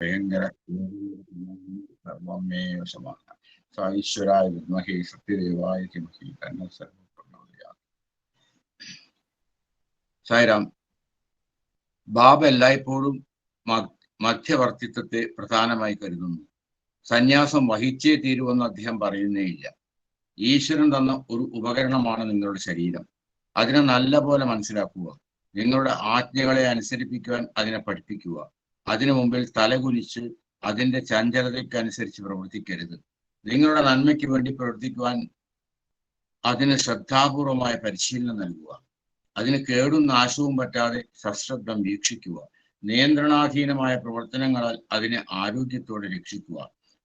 ഭയങ്കര ഈശ്വരായ വിദ്മഹേ സത്യദേവായ ധീമഹി തന്നോ സർവ്വം പ്രചോദയാത്. സായിരാം. ബാബ എല്ലായ്പ്പോഴും മധ്യവർത്തിത്വത്തെ പ്രധാനമായി കരുതുന്നു. സന്യാസം വഹിച്ചേ തീരുവെന്ന് അദ്ദേഹം പറയുന്നേയില്ല. ഈശ്വരൻ തന്ന ഒരു ഉപകരണമാണ് നിങ്ങളുടെ ശരീരം. അതിനെ നല്ല പോലെ മനസ്സിലാക്കുക. നിങ്ങളുടെ ആജ്ഞകളെ അനുസരിപ്പിക്കുവാൻ അതിനെ പഠിപ്പിക്കുക. അതിനു മുമ്പിൽ തലകുനിച്ച് അതിന്റെ ചഞ്ചലതയ്ക്കനുസരിച്ച് പ്രവർത്തിക്കരുത്. നിങ്ങളുടെ നന്മയ്ക്ക് വേണ്ടി പ്രവർത്തിക്കുവാൻ അതിന് ശ്രദ്ധാപൂർവമായ പരിശീലനം നൽകുക. അതിന് കേടും നാശവും പറ്റാതെ സശ്രദ്ധം വീക്ഷിക്കുക. നിയന്ത്രണാധീനമായ പ്രവർത്തനങ്ങളാൽ അതിനെ ആരോഗ്യത്തോടെ രക്ഷിക്കുക.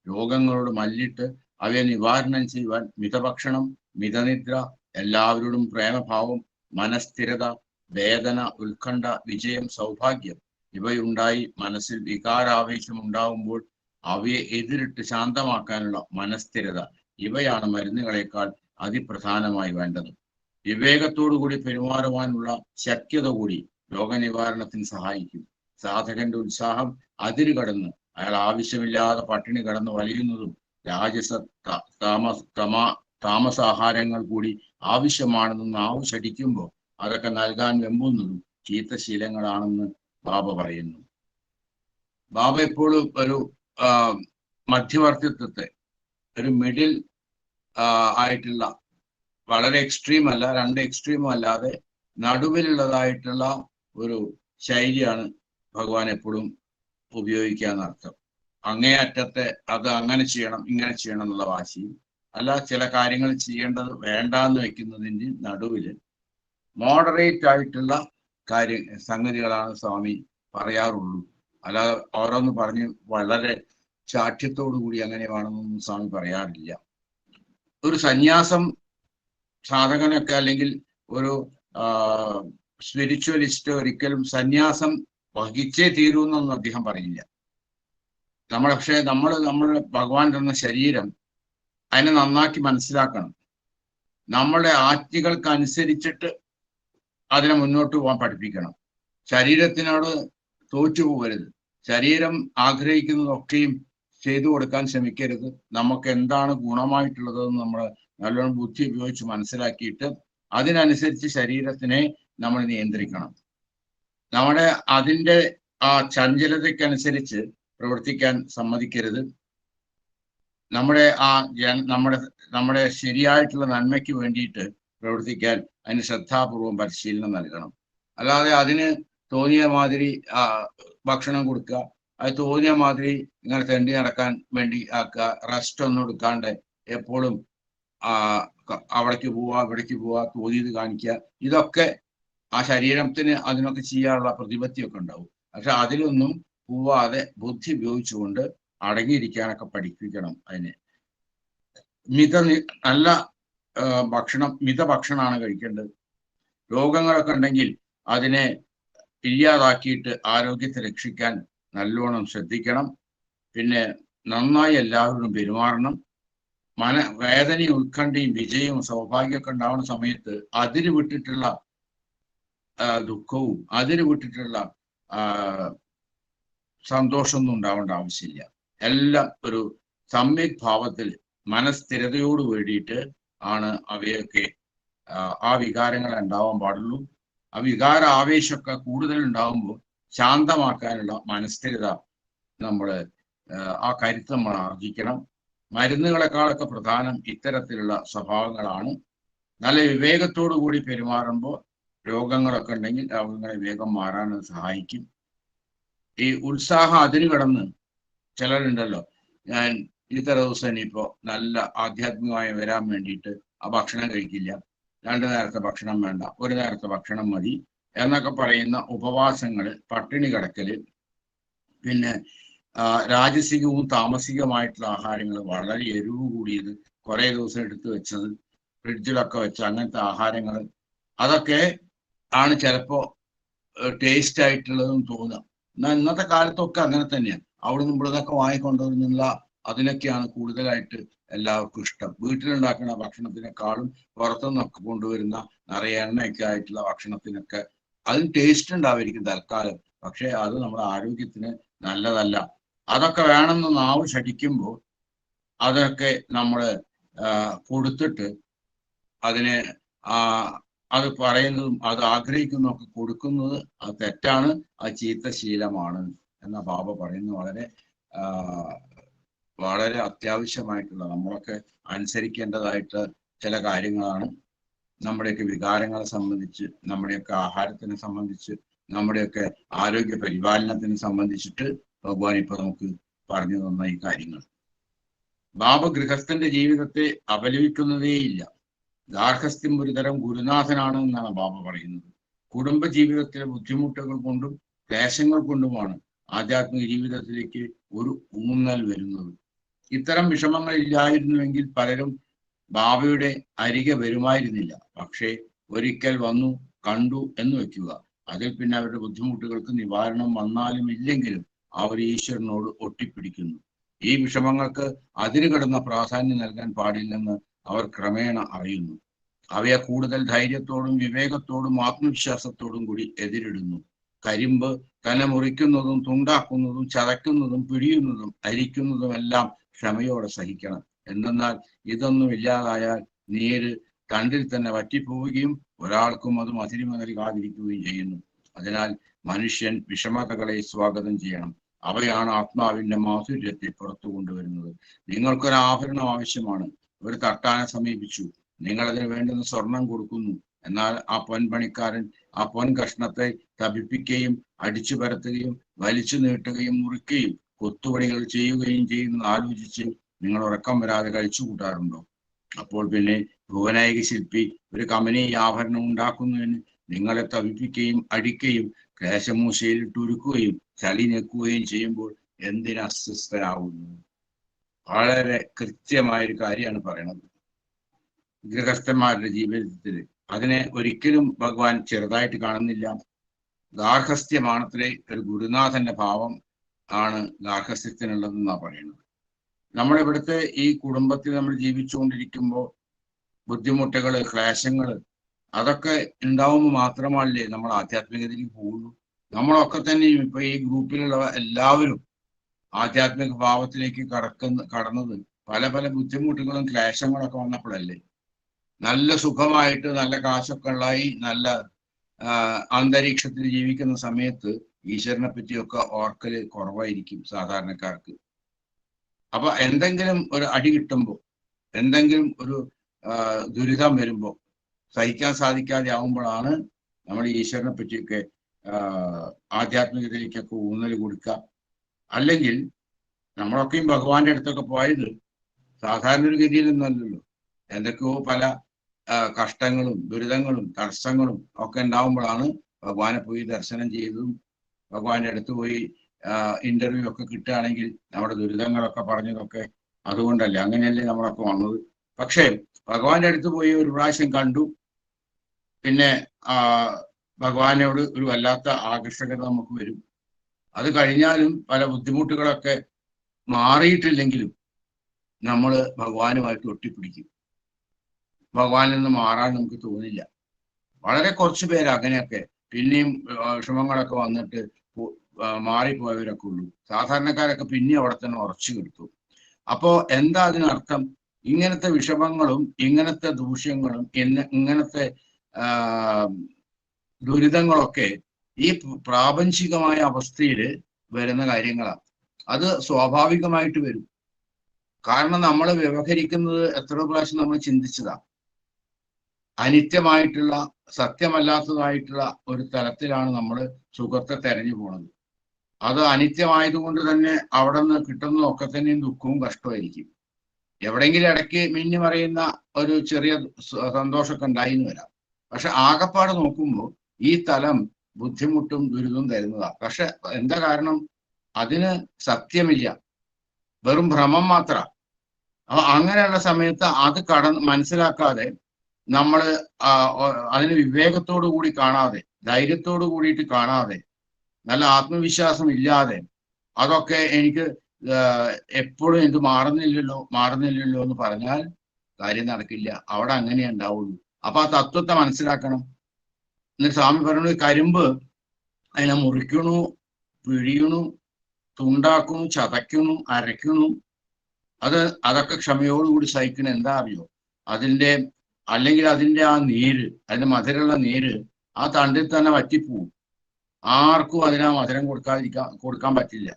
രോഗങ്ങളോട് മല്ലിട്ട് അവയെ നിവാരണം ചെയ്യുവാൻ മിതഭക്ഷണം, മിതനിദ്ര, എല്ലാവരോടും പ്രേമഭാവം, മനസ്ഥിരത, വേദന, ഉത്കണ്ഠ, വിജയം, സൗഭാഗ്യം ഇവയുണ്ടായി മനസ്സിൽ വികാരാവേശം ഉണ്ടാകുമ്പോൾ അവയെ എതിരിട്ട് ശാന്തമാക്കാനുള്ള മനസ്ഥിരത, ഇവയാണ് മരുന്നുകളെക്കാൾ അതിപ്രധാനമായി വേണ്ടത്. വിവേകത്തോടുകൂടി പെരുമാറുവാനുള്ള ശക്യത കൂടി രോഗനിവാരണത്തിന് സഹായിക്കും. സാധകന്റെ ഉത്സാഹം അതിര് കടന്ന് അയാൾ ആവശ്യമില്ലാതെ പട്ടിണി കടന്ന് വലയുന്നതും രാജസ താമസാഹാരങ്ങൾ കൂടി ആവശ്യമാണെന്ന് നാവ് ശടിക്കുമ്പോൾ അതൊക്കെ നൽകാൻ വെമ്പുന്നതും ചീത്തശീലങ്ങളാണെന്ന് ബാബ പറയുന്നു. ബാബ എപ്പോഴും ഒരു മധ്യവർത്തിത്വത്തെ, ഒരു മിഡിൽ ആയിട്ടുള്ള, വളരെ എക്സ്ട്രീം അല്ല, രണ്ട് എക്സ്ട്രീമും അല്ലാതെ നടുവിലുള്ളതായിട്ടുള്ള ഒരു ശൈലിയാണ് ഭഗവാൻ എപ്പോഴും ഉപയോഗിക്കുക എന്നർത്ഥം. അങ്ങേയറ്റത്തെ അത് അങ്ങനെ ചെയ്യണം ഇങ്ങനെ ചെയ്യണം എന്നുള്ള വാശിയും അല്ല, ചില കാര്യങ്ങൾ ചെയ്യേണ്ടത് വേണ്ടാന്ന് വെക്കുന്നതിൻ്റെ നടുവിൽ മോഡറേറ്റ് ആയിട്ടുള്ള സംഗതികളാണ് സ്വാമി പറയാറുള്ളൂ. അല്ലാതെ ഓരോന്ന് പറഞ്ഞ് വളരെ ശാഠ്യത്തോടു കൂടി അങ്ങനെ വേണമെന്നൊന്നും സ്വാമി പറയാറില്ല. ഒരു സന്യാസം സാധകനൊക്കെ അല്ലെങ്കിൽ ഒരു സ്പിരിച്വലിസ്റ്റ് ഒരിക്കലും സന്യാസം വഹിച്ചേ തീരൂന്നൊന്നും അദ്ദേഹം പറയില്ല. പക്ഷേ നമ്മുടെ ഭഗവാൻ തന്ന ശരീരം അതിനെ നന്നാക്കി മനസ്സിലാക്കണം. നമ്മളുടെ ആജ്ഞകൾക്ക് അനുസരിച്ചിട്ട് അതിനെ മുന്നോട്ട് പോകാൻ പഠിപ്പിക്കണം. ശരീരത്തിനോട് തോറ്റുപോകരുത്. ശരീരം ആഗ്രഹിക്കുന്നതൊക്കെയും ചെയ്തു കൊടുക്കാൻ ശ്രമിക്കരുത്. നമുക്ക് എന്താണ് ഗുണമായിട്ടുള്ളതെന്ന് നമ്മൾ നല്ലോണം ബുദ്ധി ഉപയോഗിച്ച് മനസ്സിലാക്കിയിട്ട് അതിനനുസരിച്ച് ശരീരത്തിനെ നമ്മൾ നിയന്ത്രിക്കണം. അതിൻ്റെ ആ ചഞ്ചലതയ്ക്കനുസരിച്ച് പ്രവർത്തിക്കാൻ സമ്മതിക്കരുത്. നമ്മുടെ ശരിയായിട്ടുള്ള നന്മയ്ക്ക് വേണ്ടിയിട്ട് പ്രവർത്തിക്കാൻ അതിന് ശ്രദ്ധാപൂർവം പരിശീലനം നൽകണം. അല്ലാതെ അതിന് തോന്നിയ മാതിരി ഭക്ഷണം കൊടുക്കുക, അത് തോന്നിയ മാതിരി ഇങ്ങനെ തെണ്ടി നടക്കാൻ വേണ്ടി ആക്കുക, റെസ്റ്റ് ഒന്നും എടുക്കാണ്ട് എപ്പോഴും അവിടേക്ക് പോവുക ഇവിടേക്ക് പോവുക, തോന്നിയത് കാണിക്കുക, ഇതൊക്കെ ആ ശരീരത്തിന് അതിനൊക്കെ ചെയ്യാനുള്ള പ്രതിപത്തിയൊക്കെ ഉണ്ടാവും. പക്ഷെ അതിലൊന്നും പോവാതെ ബുദ്ധി ഉപയോഗിച്ചുകൊണ്ട് അടങ്ങിയിരിക്കാനൊക്കെ പഠിപ്പിക്കണം. അതിന് നല്ല മിതഭക്ഷണമാണ് കഴിക്കേണ്ടത്. രോഗങ്ങളൊക്കെ ഉണ്ടെങ്കിൽ അതിനെ ഇല്ലാതാക്കിയിട്ട് ആരോഗ്യത്തെ രക്ഷിക്കാൻ നല്ലോണം ശ്രദ്ധിക്കണം. പിന്നെ നന്നായി എല്ലാവരോടും പെരുമാറണം. വേദനയും ഉത്കണ്ഠയും വിജയവും സൗഭാഗ്യമൊക്കെ ഉണ്ടാവുന്ന സമയത്ത് അതിര് വിട്ടിട്ടുള്ള ദുഃഖവും അതിര് വിട്ടിട്ടുള്ള സന്തോഷമൊന്നും ഉണ്ടാവേണ്ട ആവശ്യമില്ല. എല്ലാം ഒരു സമ്യക് ഭാവത്തിൽ മനസ്ഥിരതയോട് വേണ്ടിയിട്ട് ആണ് അവയൊക്കെ ആ വികാരങ്ങൾ ഉണ്ടാവാൻ പാടുള്ളൂ. ആ വികാര ആവേശമൊക്കെ കൂടുതൽ ഉണ്ടാകുമ്പോൾ ശാന്തമാക്കാനുള്ള മനസ്ഥിരത ആ കരുത്ത് നമ്മൾ ആർജിക്കണം. മരുന്നുകളെക്കാളൊക്കെ പ്രധാനം ഇത്തരത്തിലുള്ള സ്വഭാവങ്ങളാണ്. നല്ല വിവേകത്തോടു കൂടി പെരുമാറുമ്പോൾ രോഗങ്ങളൊക്കെ ഉണ്ടെങ്കിൽ രോഗങ്ങളെ വേഗം മാറാൻ സഹായിക്കും. ഈ ഉത്സാഹം അതിന് കടന്ന് ചിലരുണ്ടല്ലോ, ഞാൻ ഇത്ര ദിവസം ഇനിയിപ്പോ നല്ല ആധ്യാത്മികമായി വരാൻ വേണ്ടിയിട്ട് ആ ഭക്ഷണം കഴിക്കില്ല, 2 നേരത്തെ ഭക്ഷണം വേണ്ട, 1 നേരത്തെ ഭക്ഷണം മതി എന്നൊക്കെ പറയുന്ന ഉപവാസങ്ങൾ, പട്ടിണി കിടക്കല്, പിന്നെ രാജസികവും താമസികമായിട്ടുള്ള ആഹാരങ്ങൾ, വളരെ എരിവ് കൂടിയത്, കുറേ ദിവസം എടുത്തു വെച്ചത്, ഫ്രിഡ്ജിലൊക്കെ വെച്ച അങ്ങനത്തെ ആഹാരങ്ങൾ, അതൊക്കെ ആണ് ചിലപ്പോ ടേസ്റ്റ് ആയിട്ടുള്ളതെന്ന് തോന്നുക. എന്നാൽ ഇന്നത്തെ കാലത്തൊക്കെ അങ്ങനെ തന്നെയാണ്. അവിടുന്ന് ഇവിടുന്നൊക്കെ വാങ്ങിക്കൊണ്ടുവരുന്നുള്ള അതിനൊക്കെയാണ് കൂടുതലായിട്ട് എല്ലാവർക്കും ഇഷ്ടം. വീട്ടിലുണ്ടാക്കുന്ന ഭക്ഷണത്തിനേക്കാളും പുറത്തുനിന്നൊക്കെ കൊണ്ടുവരുന്ന നിറയെ എണ്ണയൊക്കെ ആയിട്ടുള്ള ഭക്ഷണത്തിനൊക്കെ അതിന് ടേസ്റ്റ് ഉണ്ടാവുമായിരിക്കും തൽക്കാലം, പക്ഷെ അത് നമ്മുടെ ആരോഗ്യത്തിന് നല്ലതല്ല. അതൊക്കെ വേണമെന്ന് നാവ് ശഠിക്കുമ്പോൾ അതൊക്കെ നമ്മൾ കൊടുത്തിട്ട് അതിനെ അത് പറയുന്നതും അത് ആഗ്രഹിക്കുന്നതും ഒക്കെ കൊടുക്കുന്നത് അത് തെറ്റാണ്, അത് ചീത്ത ശീലമാണ് എന്ന ബാബ പറയുന്നത് വളരെ അത്യാവശ്യമായിട്ടുള്ള നമ്മളൊക്കെ അനുസരിക്കേണ്ടതായിട്ട് ചില കാര്യങ്ങളാണ്. നമ്മുടെയൊക്കെ വികാരങ്ങളെ സംബന്ധിച്ച്, നമ്മുടെയൊക്കെ ആഹാരത്തിനെ സംബന്ധിച്ച്, നമ്മുടെയൊക്കെ ആരോഗ്യ പരിപാലനത്തിനെ സംബന്ധിച്ചിട്ട് ഭഗവാൻ ഇപ്പൊ നമുക്ക് പറഞ്ഞു തന്ന ഈ കാര്യങ്ങൾ. ബാബ ഗൃഹസ്ഥന്റെ ജീവിതത്തെ അപലപിക്കുന്നതേയില്ല. ഗാർഹസ്ഥ്യം ഒരുതരം ഗുരുനാഥനാണ് എന്നാണ് ബാബ പറയുന്നത്. കുടുംബ ജീവിതത്തിലെ ബുദ്ധിമുട്ടുകൾ കൊണ്ടും ക്ലേശങ്ങൾ കൊണ്ടുമാണ് ആധ്യാത്മിക ജീവിതത്തിലേക്ക് ഒരു ഊന്നൽ വരുന്നത്. ഇത്തരം വിഷമങ്ങൾ ഇല്ലായിരുന്നുവെങ്കിൽ പലരും ബാബയുടെ അരികെ വരുമായിരുന്നില്ല. പക്ഷേ ഒരിക്കൽ വന്നു കണ്ടു എന്ന് വെക്കുക, അതിൽ പിന്നെ അവരുടെ ബുദ്ധിമുട്ടുകൾക്ക് നിവാരണം വന്നാലും ഇല്ലെങ്കിലും അവർ ഈശ്വരനോട് ഒട്ടിപ്പിടിക്കുന്നു. ഈ വിഷമങ്ങൾക്ക് അതിരുകടന്ന പ്രാധാന്യം നൽകാൻ പാടില്ലെന്ന് അവർ ക്രമേണ അറിയുന്നു. അവയെ കൂടുതൽ ധൈര്യത്തോടും വിവേകത്തോടും ആത്മവിശ്വാസത്തോടും കൂടി എതിരിടുന്നു. കരിമ്പ് തന്നെ മുറിക്കുന്നതും തുണ്ടാക്കുന്നതും ചതയ്ക്കുന്നതും പിഴിയുന്നതും അരിക്കുന്നതുമെല്ലാം ക്ഷമയോടെ സഹിക്കണം. എന്തെന്നാൽ ഇതൊന്നും ഇല്ലാതായാൽ നീര് തണ്ടിൽ തന്നെ വറ്റിപ്പോവുകയും ഒരാൾക്കും അത് മധുരിമ നൽകാതിരിക്കുകയും ചെയ്യുന്നു. അതിനാൽ മനുഷ്യൻ വിഷമതകളെ സ്വാഗതം ചെയ്യണം. അവയാണ് ആത്മാവിന്റെ മാധുര്യത്തെ പുറത്തു കൊണ്ടുവരുന്നത്. നിങ്ങൾക്കൊരു ആഭരണം ആവശ്യമാണ്. ഒരു തട്ടാനെ സമീപിച്ചു. നിങ്ങൾ അതിന് വേണ്ടുന്ന സ്വർണം കൊടുക്കുന്നു. എന്നാൽ ആ പൊൻപണിക്കാരൻ ആ പൊൻ കഷ്ണത്തെ തപിപ്പിക്കുകയും അടിച്ചു പരത്തുകയും വലിച്ചു നീട്ടുകയും മുറിക്കുകയും കൊത്തുപണികൾ ചെയ്യുകയും ചെയ്യുന്നത് ആലോചിച്ച് നിങ്ങൾ ഉറക്കം വരാതെ കഴിച്ചു കൂട്ടാറുണ്ടോ? അപ്പോൾ പിന്നെ ഭുവനായിക ശില്പി ഒരു കമനീയ ആഭരണം ഉണ്ടാക്കുന്നതിന് നിങ്ങളെ തപിപ്പിക്കുകയും അടിക്കുകയും ക്ലേശമൂശയിലിട്ട് ഉരുക്കുകയും ചളി ഞെക്കുകയും ചെയ്യുമ്പോൾ എന്തിന് അസ്വസ്ഥരാകുന്നു? വളരെ കൃത്യമായൊരു കാര്യമാണ് പറയണത്. ഗൃഹസ്ഥന്മാരുടെ ജീവിതത്തിൽ അതിനെ ഒരിക്കലും ഭഗവാൻ ചെറുതായിട്ട് കാണുന്നില്ല. ഗാർഹസ്ഥ്യമാണത്രേ ഒരു ഗുരുനാഥന്റെ ഭാവം ആണ് ഗാർഹസ്ഥ്യത്തിനുള്ളതെന്നാണ് പറയുന്നത്. നമ്മളിവിടുത്തെ ഈ കുടുംബത്തിൽ നമ്മൾ ജീവിച്ചുകൊണ്ടിരിക്കുമ്പോൾ ബുദ്ധിമുട്ടുകള്, ക്ലേശങ്ങള് അതൊക്കെ ഉണ്ടാവുമ്പോൾ മാത്രമല്ലേ നമ്മൾ ആധ്യാത്മികതയിലേക്ക് പോകുള്ളൂ. നമ്മളൊക്കെ തന്നെയും ഇപ്പൊ ഈ ഗ്രൂപ്പിലുള്ള എല്ലാവരും ആധ്യാത്മിക ഭാവത്തിലേക്ക് കടന്നത് പല പല ബുദ്ധിമുട്ടുകളും ക്ലേശങ്ങളൊക്കെ വന്നപ്പോഴല്ലേ. നല്ല സുഖമായിട്ട് നല്ല കാശൊക്കെ ഉള്ളായി നല്ല അന്തരീക്ഷത്തിൽ ജീവിക്കുന്ന സമയത്ത് ഈശ്വരനെ പറ്റിയൊക്കെ ഓർക്കല് കുറവായിരിക്കും സാധാരണക്കാർക്ക്. അപ്പൊ എന്തെങ്കിലും ഒരു അടി കിട്ടുമ്പോൾ, എന്തെങ്കിലും ഒരു ദുരിതം വരുമ്പോൾ സഹിക്കാൻ സാധിക്കാതെ ആവുമ്പോഴാണ് നമ്മൾ ഈശ്വരനെ പറ്റിയൊക്കെ ആധ്യാത്മികതയിലേക്കൊക്കെ ഊന്നൽ കൊടുക്കുക. അല്ലെങ്കിൽ നമ്മളൊക്കെയും ഭഗവാന്റെ അടുത്തൊക്കെ പോയത് സാധാരണ ഒരു ഗതിയിലൊന്നല്ലല്ലോ. എന്തൊക്കെയോ പല കഷ്ടങ്ങളും ദുരിതങ്ങളും തടസ്സങ്ങളും ഒക്കെ ഉണ്ടാവുമ്പോഴാണ് ഭഗവാനെ പോയി ദർശനം ചെയ്തതും ഭഗവാന്റെ അടുത്ത് പോയി ഇന്റർവ്യൂ ഒക്കെ കിട്ടുകയാണെങ്കിൽ നമ്മുടെ ദുരിതങ്ങളൊക്കെ പറഞ്ഞതൊക്കെ അതുകൊണ്ടല്ലേ, അങ്ങനെയല്ലേ നമ്മളൊക്കെ വന്നത്. പക്ഷേ ഭഗവാന്റെ അടുത്ത് പോയി ഒരു പ്രാവശ്യം കണ്ടു, പിന്നെ ഭഗവാനോട് ഒരു വല്ലാത്ത ആകർഷകത നമുക്ക് വരും. അത് കഴിഞ്ഞാലും പല ബുദ്ധിമുട്ടുകളൊക്കെ മാറിയിട്ടില്ലെങ്കിലും നമ്മൾ ഭഗവാനുമായിട്ട് ഒട്ടിപ്പിടിക്കും. ഭഗവാനിൽ നിന്ന് മാറാൻ നമുക്ക് തോന്നില്ല. വളരെ കുറച്ചു പേര് അങ്ങനെയൊക്കെ പിന്നെയും വിഷമങ്ങളൊക്കെ വന്നിട്ട് മാറിപ്പോയവരൊക്കെ ഉള്ളൂ. സാധാരണക്കാരൊക്കെ പിന്നെ അവിടെ തന്നെ ഉറച്ചു കിട്ടും. അപ്പോ എന്താ അതിനർത്ഥം? ഇങ്ങനത്തെ വിഷമങ്ങളും ഇങ്ങനത്തെ ദൂഷ്യങ്ങളും ഇങ്ങനത്തെ ദുരിതങ്ങളൊക്കെ ഈ പ്രാപഞ്ചികമായ അവസ്ഥയിൽ വരുന്ന കാര്യങ്ങളാണ്. അത് സ്വാഭാവികമായിട്ട് വരും. കാരണം നമ്മൾ വ്യവഹരിക്കുന്നത് എത്ര പ്രാവശ്യം നമ്മൾ ചിന്തിച്ചതാ. അനിത്യമായിട്ടുള്ള സത്യമല്ലാത്തതായിട്ടുള്ള ഒരു തലത്തിലാണ് നമ്മൾ സുഖത്തെ തെരഞ്ഞു പോണത്. അത് അനിത്യമായതുകൊണ്ട് തന്നെ അവിടെ നിന്ന് കിട്ടുന്നതൊക്കെ തന്നെയും ദുഃഖവും കഷ്ടമായിരിക്കും. എവിടെയെങ്കിലും ഇടയ്ക്ക് മിന്നി മറിയുന്ന ഒരു ചെറിയ സന്തോഷമൊക്കെ ഉണ്ടായിന്ന് വരാം. പക്ഷെ ആകപ്പാട് നോക്കുമ്പോൾ ഈ തലം ബുദ്ധിമുട്ടും ദുരിതവും തരുന്നതാ. പക്ഷെ എന്താ കാരണം? അതിന് സത്യമില്ല, വെറും ഭ്രമം മാത്ര. അപ്പൊ അങ്ങനെയുള്ള സമയത്ത് അത് മനസ്സിലാക്കാതെ നമ്മൾ അതിന് വിവേകത്തോടു കൂടി കാണാതെ, ധൈര്യത്തോടു കൂടിയിട്ട് കാണാതെ, നല്ല ആത്മവിശ്വാസം ഇല്ലാതെ അതൊക്കെ എനിക്ക് എപ്പോഴും ഇത് മാറുന്നില്ലല്ലോ എന്ന് പറഞ്ഞാൽ കാര്യം നടക്കില്ല. അവിടെ അങ്ങനെ ഉണ്ടാവുള്ളൂ. അപ്പൊ ആ തത്വത്തെ മനസ്സിലാക്കണം. എന്നിട്ട് സ്വാമി പറഞ്ഞു, കരിമ്പ് അതിനെ മുറിക്കണു, പിഴിയണു, തുണ്ടാക്കുന്നു, ചതയ്ക്കുന്നു, അരയ്ക്കുന്നു. അതൊക്കെ ക്ഷമയോടുകൂടി സഹിക്കണം. എന്താ അറിയോ, അല്ലെങ്കിൽ അതിന്റെ ആ നീര്, അതിന്റെ മധുരമുള്ള നീര് ആ തണ്ടിൽ തന്നെ വറ്റിപ്പോവും. ആർക്കും അതിനാ മധുരം കൊടുക്കാൻ പറ്റില്ല.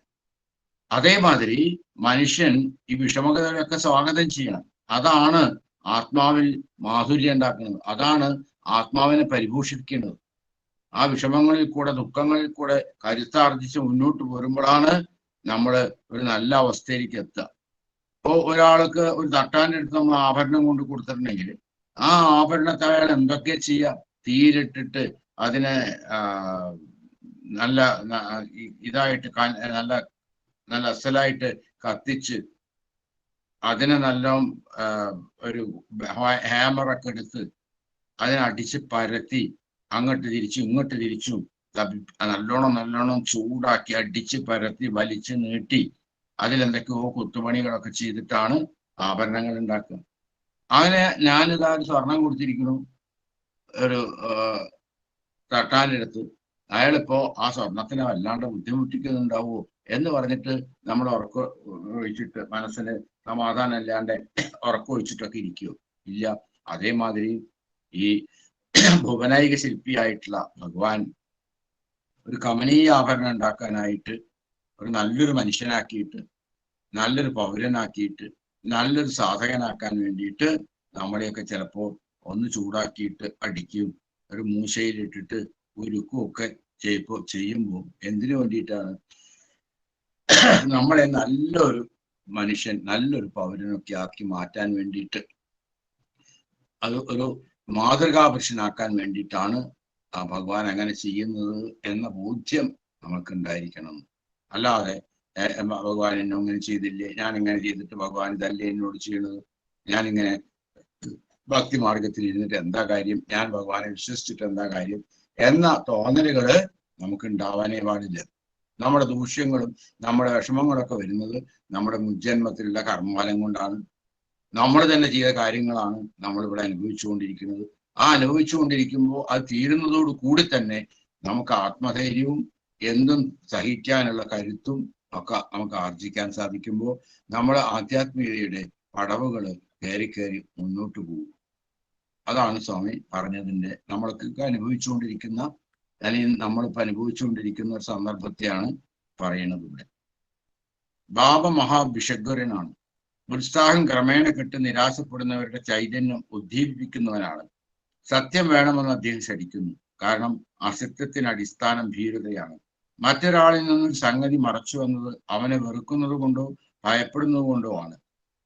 അതേമാതിരി മനുഷ്യൻ ഈ വിഷമതകളൊക്കെ സ്വാഗതം ചെയ്യണം. അതാണ് ആത്മാവിൽ മാധുര്യം ഉണ്ടാക്കുന്നത്. അതാണ് ആത്മാവിനെ പരിപോഷിപ്പിക്കുന്നത്. ആ വിഷമങ്ങളിൽ കൂടെ, ദുഃഖങ്ങളിൽ കൂടെ കരുത്താർജിച്ച് മുന്നോട്ട് പോരുമ്പോഴാണ് നമ്മൾ ഒരു നല്ല അവസ്ഥയിലേക്ക് എത്തുക. ഇപ്പോൾ ഒരാൾക്ക് ഒരു തട്ടാൻ്റെ അടുത്ത് നമ്മൾ ആഭരണം കൊണ്ട് കൊടുത്തിട്ടുണ്ടെങ്കിൽ ആ ആഭരണത്തെ അയാൾ എന്തൊക്കെ ചെയ്യാം? തീയിലിട്ടിട്ട് അതിനെ നല്ല ഇതായിട്ട് നല്ല നല്ല അസലായിട്ട് കത്തിച്ച് അതിനെ നല്ല ഒരു ഹാമറൊക്കെ എടുത്ത് അതിനെ അടിച്ച് പരത്തി അങ്ങോട്ട് തിരിച്ചു ഇങ്ങോട്ട് തിരിച്ചു നല്ലോണം ചൂടാക്കി അടിച്ച് പരത്തി വലിച്ച് നീട്ടി അതിലെന്തൊക്കെയോ കുത്തുപണികളൊക്കെ ചെയ്തിട്ടാണ് ആഭരണങ്ങൾ ഉണ്ടാക്കുക. അങ്ങനെ ഞാനിതാ ഒരു സ്വർണം കൊടുത്തിരിക്കുന്നു ഒരു തട്ടാനെടുത്ത്. അയാളിപ്പോ ആ സ്വർണത്തിനെ വല്ലാണ്ട് ബുദ്ധിമുട്ടിക്കുന്നുണ്ടാവുമോ എന്ന് പറഞ്ഞിട്ട് നമ്മൾ ഒഴിച്ചിട്ട് മനസ്സിന് സമാധാനം ഇല്ലാണ്ട് ഒഴിച്ചിട്ടൊക്കെ ഇരിക്കുമോ? ഇല്ല. അതേമാതിരി ഈ ഭുവനൈക ശില്പിയായിട്ടുള്ള ഭഗവാൻ ഒരു കമനീയ ആഭരണം ഉണ്ടാക്കാനായിട്ട് ഒരു നല്ലൊരു മനുഷ്യനാക്കിയിട്ട്, നല്ലൊരു പൗരനാക്കിയിട്ട്, നല്ലൊരു സാധകനാക്കാൻ വേണ്ടിയിട്ട് നമ്മളെയൊക്കെ ചിലപ്പോ ഒന്ന് ചൂടാക്കിയിട്ട് അടിക്കും, ഒരു മൂശയിലിട്ടിട്ട് ഉരുക്കും ഒക്കെ ചെയ്യുമ്പോൾ എന്തിനു വേണ്ടിയിട്ടാണ്? നമ്മളെ നല്ലൊരു മനുഷ്യൻ, നല്ലൊരു പൗരനൊക്കെ ആക്കി മാറ്റാൻ വേണ്ടിയിട്ട്, അത് ഒരു മാതൃകാപുരുഷനാക്കാൻ വേണ്ടിയിട്ടാണ് ആ ഭഗവാൻ അങ്ങനെ ചെയ്യുന്നത് എന്ന ബോധ്യം നമുക്കുണ്ടായിരിക്കണം. അല്ലാതെ ഭഗവാൻ എന്നെ അങ്ങനെ ചെയ്തില്ലേ, ഞാൻ ഇങ്ങനെ ചെയ്തിട്ട് ഭഗവാൻ ഇതല്ലേ എന്നോട് ചെയ്യണത്, ഞാനിങ്ങനെ ഭക്തി മാർഗത്തിൽ ഇരുന്നിട്ട് എന്താ കാര്യം, ഞാൻ ഭഗവാനെ വിശ്വസിച്ചിട്ട് എന്താ കാര്യം എന്ന തോന്നലുകള് നമുക്ക് ഉണ്ടാവാനേ പാടില്ല. നമ്മുടെ ദൂഷ്യങ്ങളും നമ്മുടെ വിഷമങ്ങളൊക്കെ വരുന്നത് നമ്മുടെ മുജ്ജന്മത്തിലുള്ള കർമ്മഫലം കൊണ്ടാണ്. നമ്മൾ തന്നെ ചെയ്ത കാര്യങ്ങളാണ് നമ്മളിവിടെ അനുഭവിച്ചുകൊണ്ടിരിക്കുന്നത്. ആ അനുഭവിച്ചുകൊണ്ടിരിക്കുമ്പോൾ അത് തീരുന്നതോട് കൂടി തന്നെ നമുക്ക് ആത്മധൈര്യവും എന്തും സഹിക്കാനുള്ള കരുത്തും ഒക്കെ നമുക്ക് ആർജിക്കാൻ സാധിക്കുമ്പോൾ നമ്മുടെ ആധ്യാത്മികതയുടെ പടവുകൾ കയറി മുന്നോട്ട് പോകും. അതാണ് സ്വാമി പറഞ്ഞതിന്റെ നമ്മൾക്ക് അനുഭവിച്ചുകൊണ്ടിരിക്കുന്ന, അല്ലെങ്കിൽ നമ്മളിപ്പോൾ അനുഭവിച്ചുകൊണ്ടിരിക്കുന്ന ഒരു സന്ദർഭത്തെയാണ് പറയുന്നത് ഇവിടെ. ബാബ മഹാഭിഷഗ്വരനാണ്. ഉത്സാഹം ക്രമേണ കെട്ട് നിരാശപ്പെടുന്നവരുടെ ചൈതന്യം ഉദ്ദീപിപ്പിക്കുന്നവനാണ്. സത്യം വേണമെന്ന് അദ്ദേഹം ശഠിക്കുന്നു. കാരണം അസത്യത്തിന് അടിസ്ഥാനം ഭീരുതയാണ്. മറ്റൊരാളിൽ നിന്നും സംഗതി മറച്ചു വന്നത് അവനെ വെറുക്കുന്നത് കൊണ്ടോ ഭയപ്പെടുന്നത് കൊണ്ടോ ആണ്.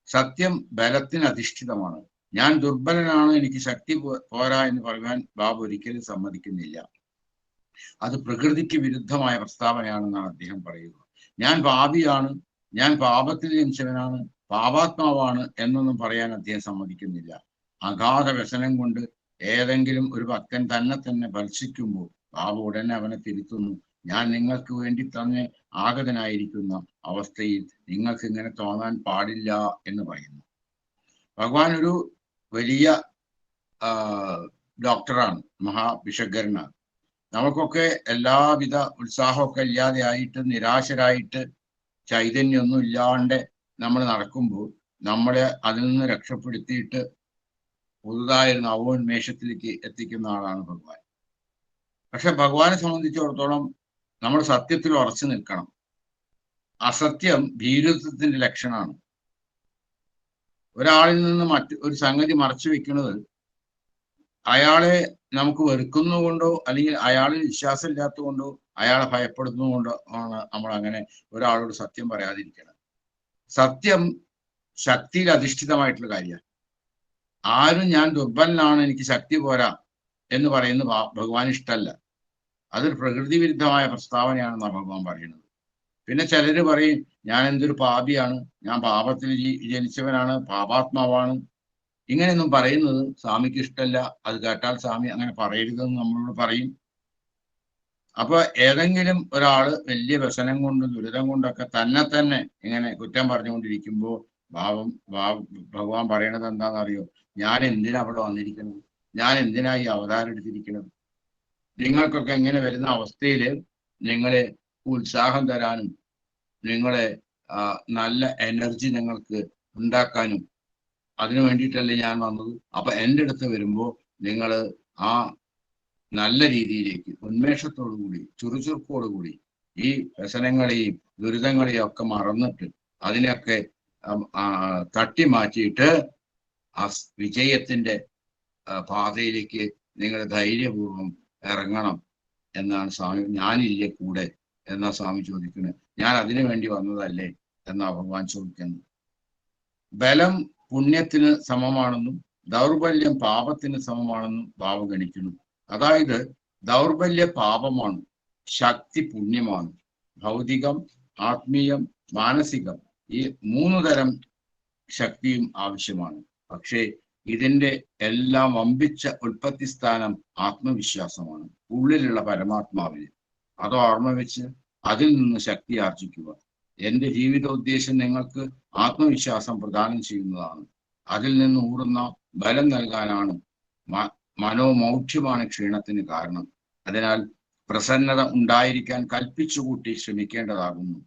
സത്യം ബലത്തിന് അധിഷ്ഠിതമാണ്. ഞാൻ ദുർബലനാണ്, എനിക്ക് ശക്തി പോരാ എന്ന് പറയാൻ ബാബു ഒരിക്കലും സമ്മതിക്കുന്നില്ല. അത് പ്രകൃതിക്ക് വിരുദ്ധമായ പ്രസ്താവനയാണെന്നാണ് അദ്ദേഹം പറയുക. ഞാൻ പാപിയാണ്, ഞാൻ പാപത്തിൽ ജനിച്ചവനാണ്, പാപാത്മാവാണ് എന്നൊന്നും പറയാൻ അദ്ദേഹം സമ്മതിക്കുന്നില്ല. അഗാധ വ്യസനം കൊണ്ട് ഏതെങ്കിലും ഒരു ഭക്തൻ തന്നെ ഭർഷിക്കുമ്പോൾ ബാബു ഉടനെ അവനെ തിരുത്തുന്നു. ഞാൻ നിങ്ങൾക്ക് വേണ്ടി തന്നെ ആഗതനായിരിക്കുന്ന അവസ്ഥയിൽ നിങ്ങൾക്ക് ഇങ്ങനെ തോന്നാൻ പാടില്ല എന്ന് പറയുന്നു. ഭഗവാൻ ഒരു വലിയ ഡോക്ടറാണ്, മഹാഭിഷഗ്വരനാണ്. നമുക്കൊക്കെ എല്ലാവിധ ഉത്സാഹമൊക്കെ ഇല്ലാതെ ആയിട്ട്, നിരാശരായിട്ട്, ചൈതന്യമൊന്നും ഇല്ലാണ്ട് നമ്മൾ നടക്കുമ്പോൾ നമ്മളെ അതിൽ നിന്ന് രക്ഷപ്പെടുത്തിയിട്ട് പുതുതായൊരു നവോന്മേഷത്തിലേക്ക് എത്തിക്കുന്ന ആളാണ് ഭഗവാൻ. പക്ഷെ ഭഗവാനെ സംബന്ധിച്ചിടത്തോളം നമ്മൾ സത്യത്തിൽ ഉറച്ചു നിൽക്കണം. അസത്യം ഭീരുത്വത്തിന്റെ ലക്ഷണമാണ്. ഒരാളിൽ നിന്ന് ഒരു സംഗതി മറച്ചു വെക്കുന്നത് അയാളെ നമുക്ക് വെറുക്കുന്നതുകൊണ്ടോ അല്ലെങ്കിൽ അയാളിൽ വിശ്വാസം ഇല്ലാത്തതുകൊണ്ടോ അയാളെ ഭയപ്പെടുന്നതുകൊണ്ടോ ആണ് നമ്മൾ അങ്ങനെ ഒരാളോട് സത്യം പറയാതിരിക്കണം. സത്യം ശക്തിയിൽ അധിഷ്ഠിതമായിട്ടുള്ള കാര്യമാണ്. ആരും ഞാൻ ദുർബലനാണ്, എനിക്ക് ശക്തി പോരാ എന്ന് പറയുന്നത് ഭഗവാൻ ഇഷ്ടമല്ല. അതൊരു പ്രകൃതി വിരുദ്ധമായ പ്രസ്താവനയാണെന്നാണ് ഭഗവാൻ പറയുന്നത്. പിന്നെ ചിലര് പറയും ഞാൻ എന്തൊരു പാപിയാണ്, ഞാൻ പാപത്തിൽ ജനിച്ചവനാണ്, പാപാത്മാവാണ്. ഇങ്ങനെയൊന്നും പറയുന്നത് സ്വാമിക്ക് ഇഷ്ടമല്ല. അത് കേട്ടാൽ സ്വാമി അങ്ങനെ പറയരുതെന്ന് നമ്മളോട് പറയും. അപ്പൊ ഏതെങ്കിലും ഒരാള് വലിയ വ്യസനം കൊണ്ടും ദുരിതം കൊണ്ടൊക്കെ തന്നെ ഇങ്ങനെ കുറ്റം പറഞ്ഞുകൊണ്ടിരിക്കുമ്പോൾ ഭഗവാൻ പറയണത് എന്താണെന്നറിയോ? ഞാൻ എന്തിനാ അവിടെ വന്നിരിക്കുന്നത്, ഞാൻ എന്തിനാ ഈ അവതാരം എടുത്തിരിക്കുന്നത്? നിങ്ങൾക്കൊക്കെ ഇങ്ങനെ വരുന്ന അവസ്ഥയിൽ നിങ്ങളെ ഉത്സാഹം തരാനും നിങ്ങളെ നല്ല എനർജി നിങ്ങൾക്ക് ഉണ്ടാക്കാനും അതിനു വേണ്ടിയിട്ടല്ലേ ഞാൻ വന്നത്. അപ്പൊ എൻ്റെ അടുത്ത് വരുമ്പോൾ നിങ്ങൾ ആ നല്ല രീതിയിലേക്ക് ഉന്മേഷത്തോടു കൂടി ചുറുചുറുക്കോടുകൂടി ഈ വ്യസനങ്ങളെയും ദുരിതങ്ങളെയും ഒക്കെ മറന്നിട്ട് അതിനെയൊക്കെ തട്ടി മാറ്റിയിട്ട് ആ വിജയത്തിന്റെ പാതയിലേക്ക് നിങ്ങൾ ധൈര്യപൂർവ്വം ഇറങ്ങണം എന്നാണ് സ്വാമി. ഞാനില്ലേ കൂടെ എന്നാ സ്വാമി ചോദിക്കുന്നത്. ഞാൻ അതിനു വേണ്ടി വന്നതല്ലേ എന്നാ ഭഗവാൻ ചോദിക്കുന്നത്. ബലം പുണ്യത്തിന് സമമാണെന്നും ദൗർബല്യം പാപത്തിന് സമമാണെന്നും ഭാവം ഗണിക്കുന്നു. അതായത് ദൗർബല്യ പാപമാണ്, ശക്തി പുണ്യമാണ്. ഭൗതികം, ആത്മീയം, മാനസികം ഈ 3 തരം ശക്തിയും ആവശ്യമാണ്. പക്ഷേ ഇതിന്റെ എല്ലാം വമ്പിച്ച ഉൽപ്പത്തി സ്ഥാനം ആത്മവിശ്വാസമാണ്, ഉള്ളിലുള്ള പരമാത്മാവിന്. അത് ഓർമ്മ വെച്ച് അതിൽ നിന്ന് ശക്തി ആർജിക്കുക. എന്റെ ജീവിതോദ്ദേശം നിങ്ങൾക്ക് ആത്മവിശ്വാസം പ്രദാനം ചെയ്യുന്നതാണ്. അതിൽ നിന്ന് ഊടുന്ന ബലം നൽകാനാണ്. മനോമൗഢ്യമാണ് ക്ഷീണത്തിന് കാരണം. അതിനാൽ പ്രസന്നത ഉണ്ടായിരിക്കാൻ കൽപ്പിച്ചുകൂട്ടി ശ്രമിക്കേണ്ടതാകുന്നു.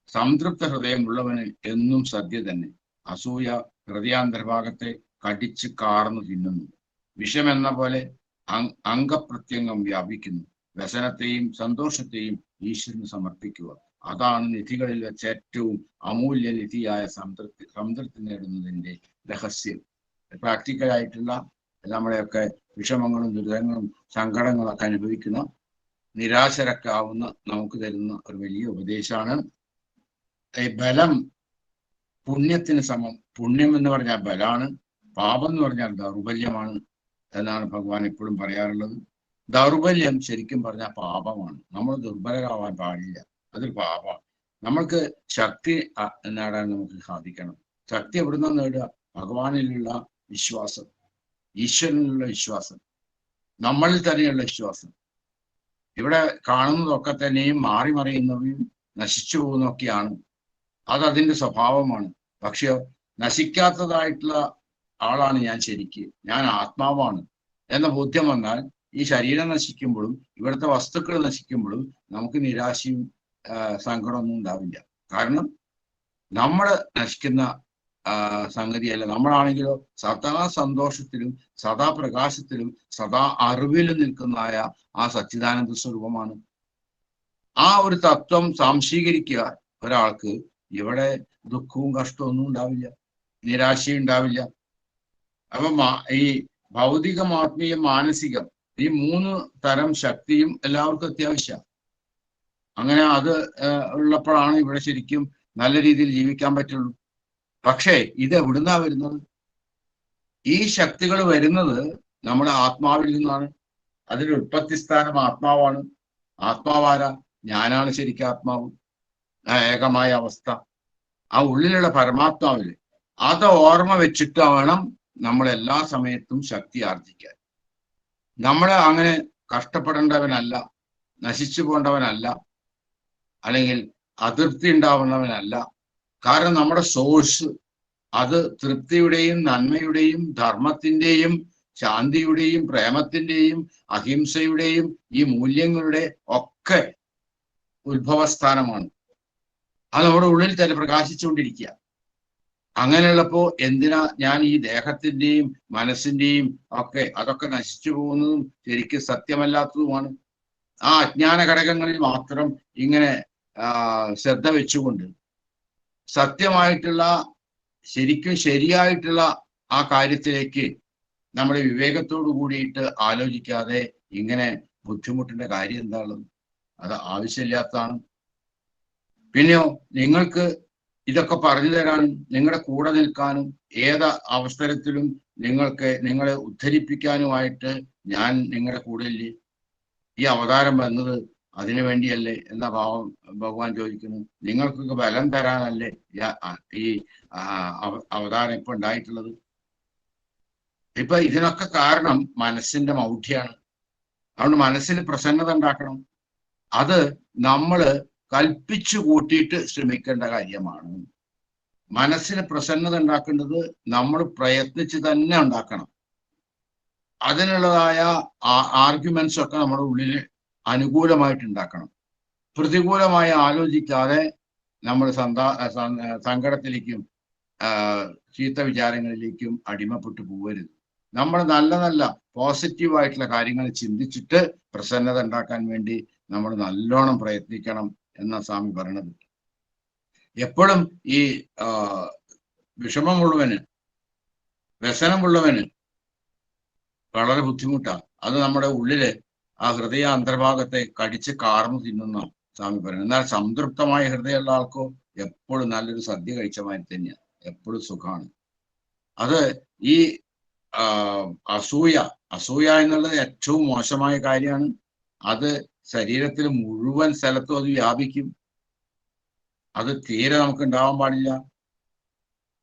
സംതൃപ്ത ഹൃദയമുള്ളവന് എന്നും സദ്യ തന്നെ. അസൂയ ഹൃദയാന്തർഭാഗത്തെ കടിച്ച് കാർന്നു തിന്നുന്നു. വിഷമെന്ന പോലെ അംഗപ്രത്യംഗം വ്യാപിക്കുന്നു. വ്യസനത്തെയും സന്തോഷത്തെയും ഈശ്വരന് സമർപ്പിക്കുക. അതാണ് നിധികളിൽ വെച്ച് ഏറ്റവും അമൂല്യ നിധിയായ സംതൃപ്തി നേടുന്നതിന്റെ രഹസ്യം. പ്രാക്ടിക്കലായിട്ടുള്ള നമ്മുടെയൊക്കെ വിഷമങ്ങളും ദുരിതങ്ങളും സങ്കടങ്ങളൊക്കെ അനുഭവിക്കുന്ന നിരാശരൊക്കെ ആവുന്ന നമുക്ക് തരുന്ന ഒരു വലിയ ഉപദേശമാണ് ബലം പുണ്യത്തിന് സമം. പുണ്യം എന്ന് പറഞ്ഞാൽ ബലാണ്, പാപം എന്ന് പറഞ്ഞാൽ ദൗർബല്യമാണ് എന്നാണ് ഭഗവാൻ എപ്പോഴും പറയാറുള്ളത്. ദൗർബല്യം ശരിക്കും പറഞ്ഞാൽ പാപമാണ്. നമ്മൾ ദുർബലരാവാൻ പാടില്ല, അതൊരു പാപമാണ്. നമ്മൾക്ക് ശക്തി നേടാൻ നമുക്ക് സാധിക്കണം. ശക്തി എവിടുന്ന നേടുക? ഭഗവാനിലുള്ള വിശ്വാസം, ഈശ്വരനിലുള്ള വിശ്വാസം, നമ്മളിൽ തന്നെയുള്ള വിശ്വാസം. ഇവിടെ കാണുന്നതൊക്കെ തന്നെയും മാറി മറിയുന്നവയും നശിച്ചു പോകുന്നതൊക്കെയാണ്. അതതിൻ്റെ സ്വഭാവമാണ്. പക്ഷെ നശിക്കാത്തതായിട്ടുള്ള ആളാണ് ഞാൻ. ശരിക്ക് ഞാൻ ആത്മാവാണ് എന്ന ബോധ്യം വന്നാൽ ഈ ശരീരം നശിക്കുമ്പോഴും ഇവിടുത്തെ വസ്തുക്കൾ നശിക്കുമ്പോഴും നമുക്ക് നിരാശയും സങ്കടമൊന്നും ഉണ്ടാവില്ല. കാരണം നമ്മൾ നശിക്കുന്ന സംഗതിയല്ല. നമ്മളാണെങ്കിലോ സദാ സന്തോഷത്തിലും സദാ പ്രകാശത്തിലും സദാ അറിവിലും നിൽക്കുന്നതായ ആ സച്ചിദാനന്ദ സ്വരൂപമാണ്. ആ ഒരു തത്വം സാംശീകരിക്കുക ഒരാൾക്ക് ഇവിടെ ദുഃഖവും കഷ്ടവും ഒന്നും ഉണ്ടാവില്ല, നിരാശയും ഉണ്ടാവില്ല. അപ്പൊ ഈ ഭൗതികം, ആത്മീയം, മാനസികം ഈ 3 തരം ശക്തിയും എല്ലാവർക്കും അത്യാവശ്യമാണ്. അങ്ങനെ അത് ഉള്ളപ്പോഴാണ് ഇവിടെ ശരിക്കും നല്ല രീതിയിൽ ജീവിക്കാൻ പറ്റുള്ളൂ. പക്ഷേ ഇത് എവിടുന്നാ വരുന്നത്? ഈ ശക്തികൾ വരുന്നത് നമ്മുടെ ആത്മാവിൽ നിന്നാണ്. അതിന്റെ ഉൽപ്പത്തി സ്ഥാനം ആത്മാവാണ്. ആത്മാവാര? ഞാനാണ് ശരിക്കും ആത്മാവ്, ഏകമായ അവസ്ഥ, ആ ഉള്ളിലുള്ള പരമാത്മാവില്. അത് ഓർമ്മ വെച്ചിട്ട് വേണം നമ്മൾ എല്ലാ സമയത്തും ശക്തി ആർജിക്കാൻ. നമ്മൾ അങ്ങനെ കഷ്ടപ്പെടേണ്ടവനല്ല, നശിച്ചു പോകേണ്ടവനല്ല, അല്ലെങ്കിൽ അതൃപ്തി ഉണ്ടാവുന്നവനല്ല. കാരണം നമ്മുടെ സോഴ്സ് അത് തൃപ്തിയുടെയും നന്മയുടെയും ധർമ്മത്തിന്റെയും ശാന്തിയുടെയും പ്രേമത്തിന്റെയും അഹിംസയുടെയും ഈ മൂല്യങ്ങളുടെ ഒക്കെ ഉത്ഭവസ്ഥാനമാണ്. അത് നമ്മുടെ ഉള്ളിൽ തന്നെ പ്രകാശിച്ചുകൊണ്ടിരിക്കുക. അങ്ങനെയുള്ളപ്പോ എന്തിനാ ഞാൻ ഈ ദേഹത്തിന്റെയും മനസ്സിന്റെയും അതൊക്കെ നശിച്ചു പോകുന്നതും ശരിക്കും സത്യമല്ലാത്തതുമാണ്. ആ അജ്ഞാന ഘടകങ്ങളിൽ മാത്രം ഇങ്ങനെ ശ്രദ്ധ വെച്ചുകൊണ്ട് സത്യമായിട്ടുള്ള ശരിക്കും ശരിയായിട്ടുള്ള ആ കാര്യത്തിലേക്ക് നമ്മുടെ വിവേകത്തോടു കൂടിയിട്ട് ആലോചിക്കാതെ ഇങ്ങനെ ബുദ്ധിമുട്ടിന്റെ കാര്യം എന്താണുള്ളത്? അത് ആവശ്യമില്ലാത്തതാണ്. പിന്നെയോ നിങ്ങൾക്ക് ഇതൊക്കെ പറഞ്ഞു തരാനും നിങ്ങളുടെ കൂടെ നിൽക്കാനും ഏത് അവസരത്തിലും നിങ്ങളെ ഉദ്ധരിപ്പിക്കാനുമായിട്ട് ഞാൻ നിങ്ങളുടെ കൂടെ ഇല്ലേ? ഈ അവതാരം വന്നത് അതിനു വേണ്ടിയല്ലേ എന്ന ഭാവം ഭഗവാൻ ചോദിക്കുന്നു. നിങ്ങൾക്കൊക്കെ ബലം തരാനല്ലേ ഈ അവതാരം ഇപ്പൊ ഉണ്ടായിട്ടുള്ളത്? ഇപ്പൊ ഇതിനൊക്കെ കാരണം മനസ്സിന്റെ മൗഢ്യാണ്. അതുകൊണ്ട് മനസ്സിന് പ്രസന്നത ഉണ്ടാക്കണം. അത് നമ്മള് കൽപ്പിച്ചു കൂട്ടിയിട്ട് ശ്രമിക്കേണ്ട കാര്യമാണ്. മനസ്സിന് പ്രസന്നത ഉണ്ടാക്കേണ്ടത് നമ്മൾ പ്രയത്നിച്ച് തന്നെ ഉണ്ടാക്കണം. അതിനുള്ളതായ ആർഗ്യുമെന്റ്സ് ഒക്കെ നമ്മുടെ ഉള്ളിൽ അനുകൂലമായിട്ട് ഉണ്ടാക്കണം. പ്രതികൂലമായി ആലോചിക്കാതെ നമ്മൾ സങ്കടത്തിലേക്കും ചീത്ത വിചാരങ്ങളിലേക്കും അടിമപ്പെട്ടു പോകരുത്. നമ്മൾ നല്ല നല്ല പോസിറ്റീവായിട്ടുള്ള കാര്യങ്ങൾ ചിന്തിച്ചിട്ട് പ്രസന്നത ഉണ്ടാക്കാൻ വേണ്ടി നമ്മൾ നല്ലോണം പ്രയത്നിക്കണം എന്ന സ്വാമി പറയണത്. എപ്പോഴും ഈ വിഷമമുള്ളവന്, വ്യസനമുള്ളവന് വളരെ ബുദ്ധിമുട്ടാണ്. അത് നമ്മുടെ ഉള്ളില് ആ ഹൃദയ അന്തർഭാഗത്തെ കടിച്ച് കാർന്നു തിന്നുന്ന സ്വാമി പറയുന്നത്. എന്നാൽ സംതൃപ്തമായ ഹൃദയമുള്ള ആൾക്കോ എപ്പോഴും നല്ലൊരു സദ്യ കഴിച്ച മാതിരി തന്നെയാണ്, എപ്പോഴും സുഖമാണ്. അത് ഈ അസൂയ എന്നുള്ളത് ഏറ്റവും മോശമായ കാര്യമാണ്. അത് ശരീരത്തിൽ മുഴുവൻ സ്ഥലത്തും അത് വ്യാപിക്കും. അത് തീരെ നമുക്ക് ഉണ്ടാവാൻ പാടില്ല.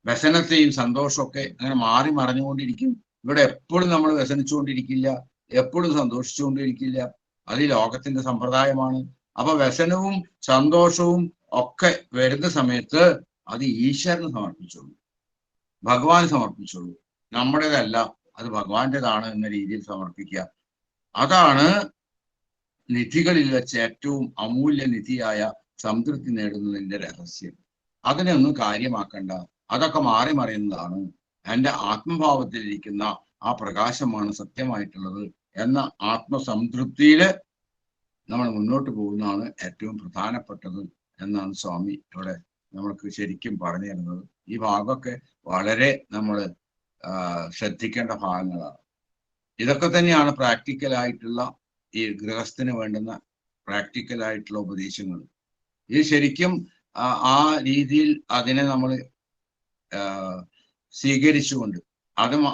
വ്യസനത്തെയും സന്തോഷമൊക്കെ അങ്ങനെ മാറി മറിഞ്ഞുകൊണ്ടിരിക്കും. ഇവിടെ എപ്പോഴും നമ്മൾ വ്യസനിച്ചുകൊണ്ടിരിക്കില്ല, എപ്പോഴും സന്തോഷിച്ചുകൊണ്ടിരിക്കില്ല. അത് ഈ ലോകത്തിന്റെ സമ്പ്രദായമാണ്. അപ്പൊ വ്യസനവും സന്തോഷവും ഒക്കെ വരുന്ന സമയത്ത് അത് ഈശ്വരന് സമർപ്പിച്ചോളൂ, ഭഗവാൻ സമർപ്പിച്ചോളൂ. നമ്മുടേതല്ല, അത് ഭഗവാന്റേതാണ് എന്ന രീതിയിൽ സമർപ്പിക്കുക. അതാണ് നിധികളിൽ വെച്ച് ഏറ്റവും അമൂല്യ നിധിയായ സംതൃപ്തി നേടുന്നതിന്റെ രഹസ്യം. അതിനെ ഒന്നും കാര്യമാക്കണ്ട, അതൊക്കെ മാറി മറിയുന്നതാണ്. എൻ്റെ ആത്മഭാവത്തിലിരിക്കുന്ന ആ പ്രകാശമാണ് സത്യമായിട്ടുള്ളത് എന്ന ആത്മസംതൃപ്തിയില് നമ്മൾ മുന്നോട്ട് പോകുന്നതാണ് ഏറ്റവും പ്രധാനപ്പെട്ടത് എന്നാണ് സ്വാമി ഇവിടെ നമ്മൾക്ക് ശരിക്കും പറഞ്ഞു തരുന്നത്. ഈ ഭാഗമൊക്കെ വളരെ നമ്മൾ ശ്രദ്ധിക്കേണ്ട ഭാഗങ്ങളാണ്. ഇതൊക്കെ തന്നെയാണ് പ്രാക്ടിക്കലായിട്ടുള്ള ഈ ഗൃഹസ്ഥന് വേണ്ടുന്ന പ്രാക്ടിക്കലായിട്ടുള്ള ഉപദേശങ്ങൾ. ഇത് ശരിക്കും ആ രീതിയിൽ അതിനെ നമ്മൾ സ്വീകരിച്ചുകൊണ്ട്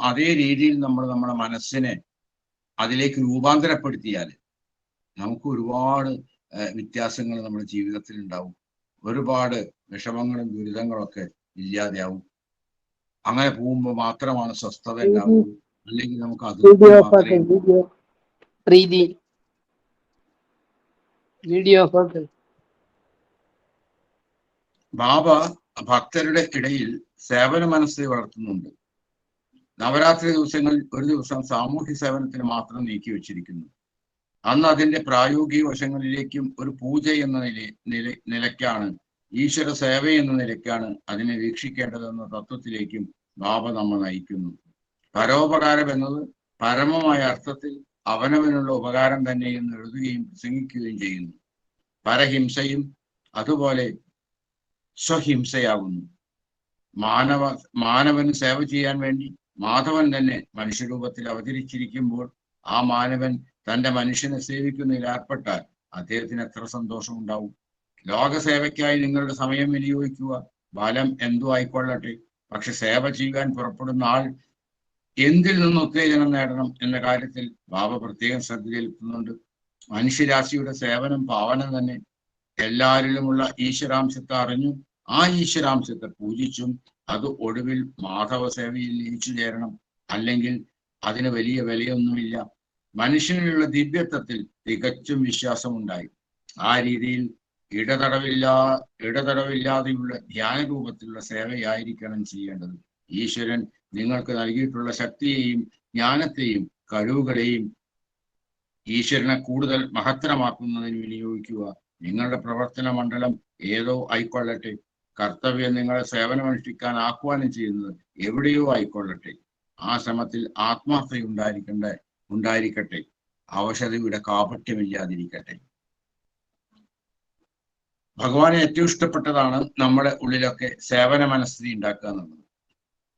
അതേ രീതിയിൽ നമ്മൾ നമ്മുടെ മനസ്സിനെ അതിലേക്ക് രൂപാന്തരപ്പെടുത്തിയാൽ നമുക്ക് ഒരുപാട് വ്യത്യാസങ്ങൾ നമ്മുടെ ജീവിതത്തിൽ ഉണ്ടാവും. ഒരുപാട് വിഷമങ്ങളും ദുരിതങ്ങളൊക്കെ ഇല്ലാതെയാവും. അങ്ങനെ പോകുമ്പോൾ മാത്രമാണ് സ്വസ്ഥത ഉണ്ടാവുള്ളൂ. അല്ലെങ്കിൽ നമുക്ക് അത് ബാബ ഭക്തരുടെ ഇടയിൽ സേവന മനസ്സ് വളർത്തുന്നുണ്ട്. നവരാത്രി ദിവസങ്ങളിൽ ഒരു ദിവസം സാമൂഹ്യ സേവനത്തിന് മാത്രം നീക്കി വെച്ചിരിക്കുന്നു. അന്ന് അതിന്റെ പ്രായോഗിക വശങ്ങളിലേക്കും ഒരു പൂജ എന്ന നിലയ്ക്കാണ്, ഈശ്വര സേവ എന്ന നിലയ്ക്കാണ് അതിനെ വീക്ഷിക്കേണ്ടതെന്ന തത്വത്തിലേക്കും ബാബ നമ്മെ നയിക്കുന്നു. പരോപകാരം എന്നത് പരമമായ അർത്ഥത്തിൽ അവനവനുള്ള ഉപകാരം തന്നെ എന്ന് എഴുതുകയും പ്രസംഗിക്കുകയും ചെയ്യുന്നു. പരഹിംസയും അതുപോലെ സ്വഹിംസയാകുന്നു. മാനവന് സേവ ചെയ്യാൻ വേണ്ടി മാധവൻ തന്നെ മനുഷ്യരൂപത്തിൽ അവതരിച്ചിരിക്കുമ്പോൾ ആ മാനവൻ തന്റെ മനുഷ്യനെ സേവിക്കുന്നതിൽ ഏർപ്പെട്ടാൽ അദ്ദേഹത്തിന് എത്ര സന്തോഷമുണ്ടാവും. ലോകസേവയ്ക്കായി നിങ്ങളുടെ സമയം വിനിയോഗിക്കുക, ബലം എന്തോ ആയിക്കൊള്ളട്ടെ. പക്ഷെ സേവ ചെയ്യാൻ പുറപ്പെടുന്ന ആൾ എന്തിൽ നിന്ന് ഉത്തേജനം നേടണം എന്ന കാര്യത്തിൽ ബാബ പ്രത്യേകം ശ്രദ്ധ ചെലുത്തുന്നുണ്ട്. മനുഷ്യരാശിയുടെ സേവനം പാവനം തന്നെ. എല്ലാവരിലുമുള്ള ഈശ്വരാംശത്തെ അറിഞ്ഞു ആ ഈശ്വരാംശത്തെ പൂജിച്ചും അത് ഒടുവിൽ മാധവ സേവയിൽ ലയിച്ചു ചേരണം. അല്ലെങ്കിൽ അതിന് വലിയ വിലയൊന്നുമില്ല. മനുഷ്യനിലുള്ള ദിവ്യത്വത്തിൽ തികച്ചും വിശ്വാസമുണ്ടായി. ആ രീതിയിൽ ഇടതടവില്ലാതെയുള്ള ധ്യാന രൂപത്തിലുള്ള സേവയായിരിക്കണം ചെയ്യേണ്ടത്. ഈശ്വരൻ നിങ്ങൾക്ക് നൽകിയിട്ടുള്ള ശക്തിയെയും ജ്ഞാനത്തെയും കഴിവുകളെയും ഈശ്വരനെ കൂടുതൽ മഹത്തരമാക്കുന്നതിന് വിനിയോഗിക്കുക. നിങ്ങളുടെ പ്രവർത്തന മണ്ഡലം ഏതോ ആയിക്കൊള്ളട്ടെ, കർത്തവ്യം നിങ്ങളെ സേവനമനുഷ്ഠിക്കാൻ ആഹ്വാനം ചെയ്യുന്നത് എവിടെയോ ആയിക്കൊള്ളട്ടെ, ആ ശ്രമത്തിൽ ആത്മാർത്ഥത ഉണ്ടായിരിക്കട്ടെ. അവശതയുടെ കാപട്യമില്ലാതിരിക്കട്ടെ. ഭഗവാനെ ഏറ്റവും ഇഷ്ടപ്പെട്ടതാണ് നമ്മുടെ ഉള്ളിലൊക്കെ സേവന മനസ്ഥിതി ഉണ്ടാക്കുക എന്നുള്ളത്.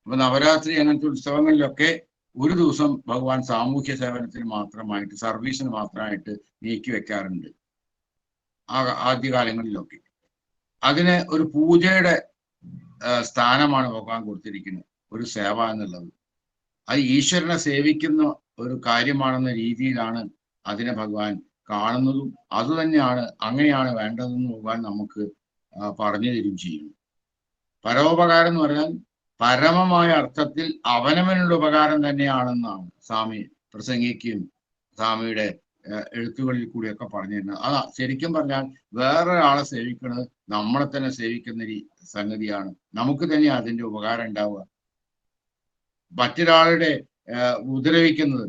അപ്പൊ നവരാത്രി അങ്ങനത്തെ ഉത്സവങ്ങളിലൊക്കെ ഒരു ദിവസം ഭഗവാൻ സാമൂഹ്യ സേവനത്തിന് മാത്രമായിട്ട്, സർവീസിന് മാത്രമായിട്ട് നീക്കി വെക്കാറുണ്ട് ആദ്യകാലങ്ങളിലൊക്കെ. അതിന് ഒരു പൂജയുടെ സ്ഥാനമാണ് ഭഗവാൻ കൊടുത്തിരിക്കുന്നത്, ഒരു സേവ എന്നുള്ളത്. അത് ഈശ്വരനെ സേവിക്കുന്ന ഒരു കാര്യമാണെന്ന രീതിയിലാണ് അതിനെ ഭഗവാൻ കാണുന്നതും. അതുതന്നെയാണ്, അങ്ങനെയാണ് വേണ്ടതെന്ന് ഭഗവാൻ നമുക്ക് പറഞ്ഞു തരും ചെയ്യുന്നു. പരോപകാരം എന്ന് പറഞ്ഞാൽ പരമമായ അർത്ഥത്തിൽ അവനവനുള്ള ഉപകാരം തന്നെയാണെന്നാണ് സ്വാമി പ്രസംഗിക്കുകയും സ്വാമിയുടെ എഴുത്തുകളിൽ കൂടിയൊക്കെ പറഞ്ഞു തരുന്നത്. അതാ ശരിക്കും പറഞ്ഞാൽ വേറൊരാളെ സേവിക്കുന്നത് നമ്മളെ തന്നെ സേവിക്കുന്ന സംഗതിയാണ്. നമുക്ക് തന്നെ അതിന്റെ ഉപകാരം ഉണ്ടാവുക. മറ്റൊരാളുടെ ഉപദ്രവിക്കുന്നത്,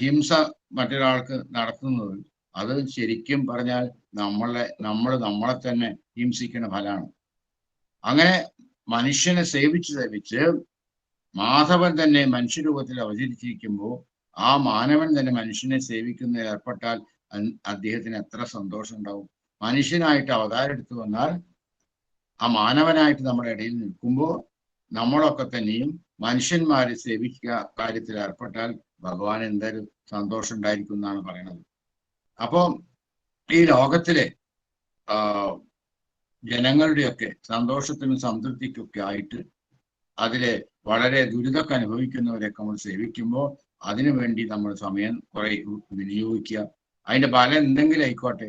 ഹിംസ മറ്റൊരാൾക്ക് നടത്തുന്നത്, അത് ശരിക്കും പറഞ്ഞാൽ നമ്മളെ തന്നെ ഹിംസിക്കുന്ന ഫലമാണ്. അങ്ങനെ മനുഷ്യനെ സേവിച്ച് മാധവൻ തന്നെ മനുഷ്യരൂപത്തിൽ അവതരിച്ചിരിക്കുമ്പോൾ ആ മാനവൻ തന്നെ മനുഷ്യനെ സേവിക്കുന്നതിൽ ഏർപ്പെട്ടാൽ അദ്ദേഹത്തിന് എത്ര സന്തോഷം ഉണ്ടാവും. മനുഷ്യനായിട്ട് അവതാരം എടുത്തു വന്നാൽ ആ മാനവനായിട്ട് നമ്മുടെ ഇടയിൽ നിൽക്കുമ്പോൾ നമ്മളൊക്കെ തന്നെയും മനുഷ്യന്മാരെ സേവിക്കുക കാര്യത്തിൽ ഏർപ്പെട്ടാൽ ഭഗവാൻ എന്തൊരു സന്തോഷം ഉണ്ടായിരിക്കും എന്നാണ് പറയുന്നത്. അപ്പോ ഈ ലോകത്തിലെ ജനങ്ങളുടെയൊക്കെ സന്തോഷത്തിനും സംതൃപ്തിക്കൊക്കെ ആയിട്ട് അതിലെ വളരെ ദുരിതമൊക്കെ അനുഭവിക്കുന്നവരെയൊക്കെ നമ്മൾ സേവിക്കുമ്പോൾ അതിനു വേണ്ടി നമ്മൾ സമയം കുറെ വിനിയോഗിക്കുക. അതിന്റെ ഫലം എന്തെങ്കിലും ആയിക്കോട്ടെ.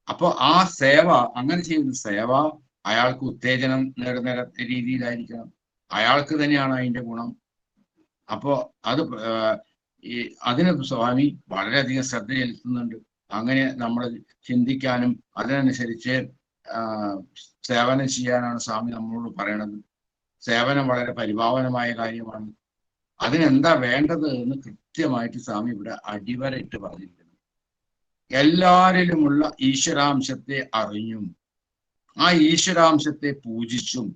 അപ്പൊ ആ സേവ, അങ്ങനെ ചെയ്യുന്ന സേവ അയാൾക്ക് ഉത്തേജനം നേടുന്ന രീതിയിലായിരിക്കണം. അയാൾക്ക് തന്നെയാണ് അതിന്റെ ഗുണം. അപ്പോ അത് അതിന് സ്വാമി വളരെയധികം ശ്രദ്ധ ചെലുത്തുന്നുണ്ട്. അങ്ങനെ നമ്മൾ ചിന്തിക്കാനും അതിനനുസരിച്ച് സേവനം ചെയ്യാനാണ് സ്വാമി നമ്മളോട് പറയണത്. സേവനം വളരെ പരിഭാവനമായ കാര്യമാണ്. അതിനെന്താ വേണ്ടത് എന്ന് കൃത്യമായിട്ട് സ്വാമി ഇവിടെ അടിവരയിട്ട് പറഞ്ഞിരിക്കുന്നു. എല്ലാരിലുമുള്ള ഈശ്വരാംശത്തെ അറിഞ്ഞും ആ ഈശ്വരാംശത്തെ പൂജിച്ചും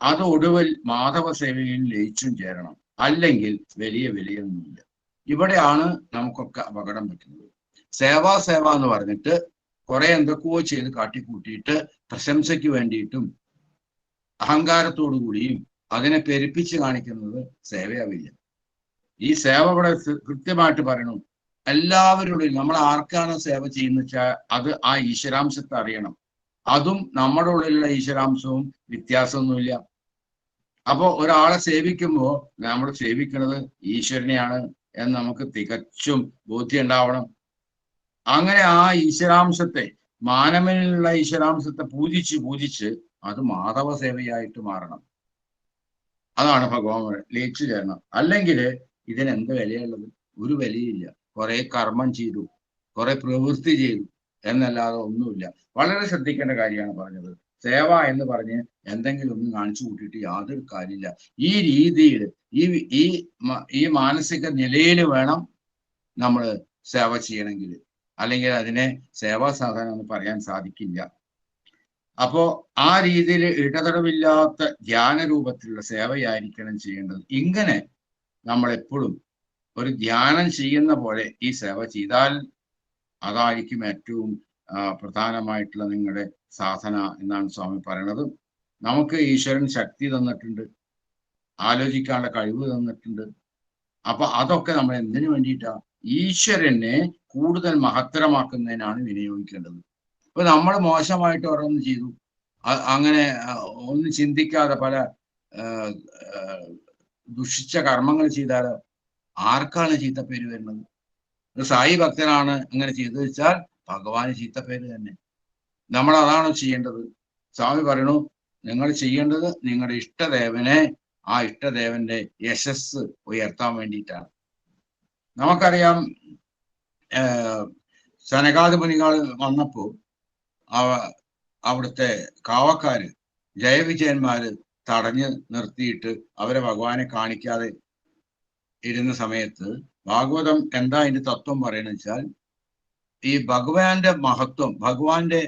അത് ഒടുവിൽ മാധവ സേവയിൽ ലയിച്ചും ചേരണം. അല്ലെങ്കിൽ വലിയ വിലയൊന്നുമില്ല. ഇവിടെയാണ് നമുക്കൊക്കെ അപകടം പറ്റുന്നത്. സേവ എന്ന് പറഞ്ഞിട്ട് കുറെ എന്തൊക്കെയോ ചെയ്ത് കാട്ടിക്കൂട്ടിയിട്ട് പ്രശംസയ്ക്ക് വേണ്ടിയിട്ടും അഹങ്കാരത്തോടു കൂടിയും അതിനെ പെരുപ്പിച്ച് കാണിക്കുന്നത് സേവയാവില്ല. ഈ സേവ ഇവിടെ കൃത്യമായിട്ട് പറയണം. എല്ലാവരോടും നമ്മൾ ആർക്കാണ് സേവ ചെയ്യുന്ന വെച്ചാൽ അത് ആ ഈശ്വരാംശത്തെ അറിയണം. അതും നമ്മുടെ ഉള്ളിലുള്ള ഈശ്വരാംശവും വ്യത്യാസമൊന്നുമില്ല. അപ്പോ ഒരാളെ സേവിക്കുമ്പോൾ നമ്മൾ സേവിക്കുന്നത് ഈശ്വരനെയാണ് എന്ന് നമുക്ക് തികച്ചും ബോധ്യം ഉണ്ടാവണം. അങ്ങനെ ആ ഈശ്വരാംശത്തെ, മാനവനിലുള്ള ഈശ്വരാംശത്തെ പൂജിച്ച് അത് മാധവ സേവയായിട്ട് മാറണം. അതാണ് ഭഗവാൻ ലയിച്ചു ചേരണം. അല്ലെങ്കിൽ ഇതിനെന്ത് വിലയുള്ളത്? ഒരു വിലയില്ല. കുറെ കർമ്മം ചെയ്തു, കുറെ പ്രവൃത്തി ചെയ്തു എന്നല്ലാതെ ഒന്നുമില്ല. വളരെ ശ്രദ്ധിക്കേണ്ട കാര്യമാണ് പറഞ്ഞത്. സേവ എന്ന് പറഞ്ഞ് എന്തെങ്കിലും ഒന്ന് കാണിച്ചു കൂട്ടിയിട്ട് യാതൊരു കാര്യമില്ല. ഈ രീതിയിൽ ഈ മാനസിക നിലയിൽ വേണം നമ്മൾ സേവ ചെയ്യണമെങ്കിൽ. അല്ലെങ്കിൽ അതിനെ സേവാ സാധനം എന്ന് പറയാൻ സാധിക്കില്ല. അപ്പോ ആ രീതിയിൽ ഇടതടവില്ലാത്ത ധ്യാന രൂപത്തിലുള്ള സേവയായിരിക്കണം ചെയ്യേണ്ടത്. ഇങ്ങനെ നമ്മൾ എപ്പോഴും ഒരു ധ്യാനം ചെയ്യുന്ന പോലെ ഈ സേവ ചെയ്താൽ അതായിരിക്കും ഏറ്റവും പ്രധാനമായിട്ടുള്ള നിങ്ങളുടെ സാധന എന്നാണ് സ്വാമി പറയണത്. നമുക്ക് ഈശ്വരൻ ശക്തി തന്നിട്ടുണ്ട്, ആലോചിക്കാനുള്ള കഴിവ് തന്നിട്ടുണ്ട്. അപ്പൊ അതൊക്കെ നമ്മൾ എന്തിനു വേണ്ടിയിട്ടാ? ഈശ്വരനെ കൂടുതൽ മഹത്തരമാക്കുന്നതിനാണ് വിനിയോഗിക്കേണ്ടത്. ഇപ്പൊ നമ്മൾ മോശമായിട്ട് ഓരോന്ന് ചെയ്തു, അങ്ങനെ ഒന്നും ചിന്തിക്കാതെ പല ദുഷിച്ച കർമ്മങ്ങൾ ചെയ്താലോ ആർക്കാണ് ചീത്തപ്പേര് വരുന്നത്? ഒരു സായി ഭക്തനാണ് അങ്ങനെ ചെയ്തു വെച്ചാൽ ഭഗവാന് ചീത്തപ്പേര് തന്നെ. നമ്മൾ അതാണ് ചെയ്യേണ്ടത്. സ്വാമി പറയണു, നിങ്ങൾ ചെയ്യേണ്ടത് നിങ്ങളുടെ ഇഷ്ടദേവനെ, ആ ഇഷ്ടദേവന്റെ യശസ് ഉയർത്താൻ വേണ്ടിയിട്ടാണ്. നമുക്കറിയാം, സനകാദിമുനികൾ വന്നപ്പോ അവിടുത്തെ കാവക്കാര് ജയവിജയന്മാര് തടഞ്ഞ് നിർത്തിയിട്ട് അവരെ ഭഗവാനെ കാണിക്കാതെ ഇരുന്ന സമയത്ത് ഭാഗവതം എന്താ അതിന്റെ തത്വം പറയണെന്ന് വെച്ചാൽ, ഈ ഭഗവാന്റെ മഹത്വം, ഭഗവാന്റെ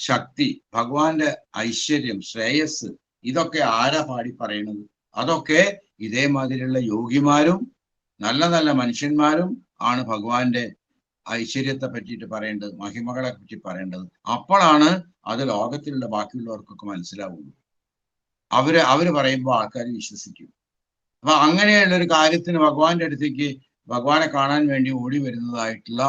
ശക്തി, ഭഗവാന്റെ ഐശ്വര്യം, ശ്രേയസ്, ഇതൊക്കെ ആരാ പാടി പറയണത്? അതൊക്കെ ഇതേമാതിരിയുള്ള യോഗിമാരും നല്ല നല്ല മനുഷ്യന്മാരും ആണ് ഭഗവാന്റെ ഐശ്വര്യത്തെ പറ്റിയിട്ട് പറയേണ്ടത്, മഹിമകളെ പറ്റി പറയേണ്ടത്. അപ്പോഴാണ് അത് ലോകത്തിലുള്ള ബാക്കിയുള്ളവർക്കൊക്കെ മനസ്സിലാവുള്ളൂ. അവര് പറയുമ്പോൾ ആൾക്കാർ വിശ്വസിക്കും. അപ്പൊ അങ്ങനെയുള്ള ഒരു കാര്യത്തിന് ഭഗവാന്റെ അടുത്തേക്ക് ഭഗവാനെ കാണാൻ വേണ്ടി ഓടി വരുന്നതായിട്ടുള്ള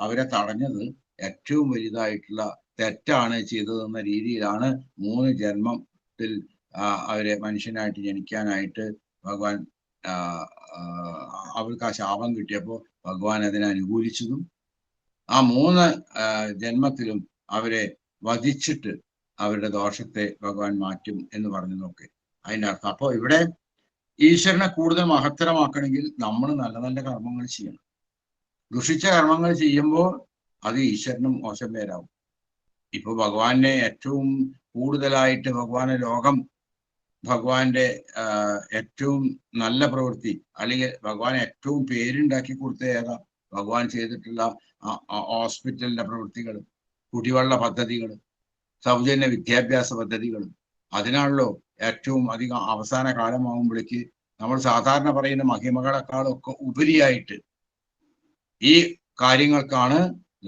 അവരെ തടഞ്ഞത് ഏറ്റവും വലുതായിട്ടുള്ള തെറ്റാണ് ചെയ്തതെന്ന രീതിയിലാണ് 3 ജന്മത്തിൽ അവരെ മനുഷ്യനായിട്ട് ജനിക്കാനായിട്ട് ഭഗവാൻ അവർക്ക് ആ ശാപം കിട്ടിയപ്പോൾ ഭഗവാൻ അതിനെ അനുകൂലിച്ചതും ആ 3 ജന്മത്തിലും അവരെ വധിച്ചിട്ട് അവരുടെ ദോഷത്തെ ഭഗവാൻ മാറ്റും എന്ന് പറഞ്ഞതൊക്കെ അതിൻ്റെ അർത്ഥം. അപ്പോൾ ഇവിടെ ഈശ്വരനെ കൂടുതൽ മഹത്തരമാക്കണമെങ്കിൽ നമ്മൾ നല്ല നല്ല കർമ്മങ്ങൾ ചെയ്യണം. ദുഷിച്ച കർമ്മങ്ങൾ ചെയ്യുമ്പോൾ അത് ഈശ്വരനും മോശം പേരാവും. ഇപ്പൊ ഭഗവാനെ ഏറ്റവും കൂടുതലായിട്ട് ഭഗവാന്റെ ഏറ്റവും നല്ല പ്രവൃത്തി അല്ലെങ്കിൽ ഭഗവാൻ ഏറ്റവും പേരുണ്ടാക്കി കൊടുത്ത ഏതാ? ഭഗവാൻ ചെയ്തിട്ടുള്ള ഹോസ്പിറ്റലിന്റെ പ്രവൃത്തികൾ, കുടിവെള്ള പദ്ധതികൾ, സൗജന്യ വിദ്യാഭ്യാസ പദ്ധതികളും. അതിനാണല്ലോ ഏറ്റവും അധികം അവസാന കാലമാകുമ്പോഴേക്ക് നമ്മൾ സാധാരണ പറയുന്ന മഹിമകളെക്കാളൊക്കെ ഉപരിയായിട്ട് ഈ കാര്യങ്ങൾക്കാണ്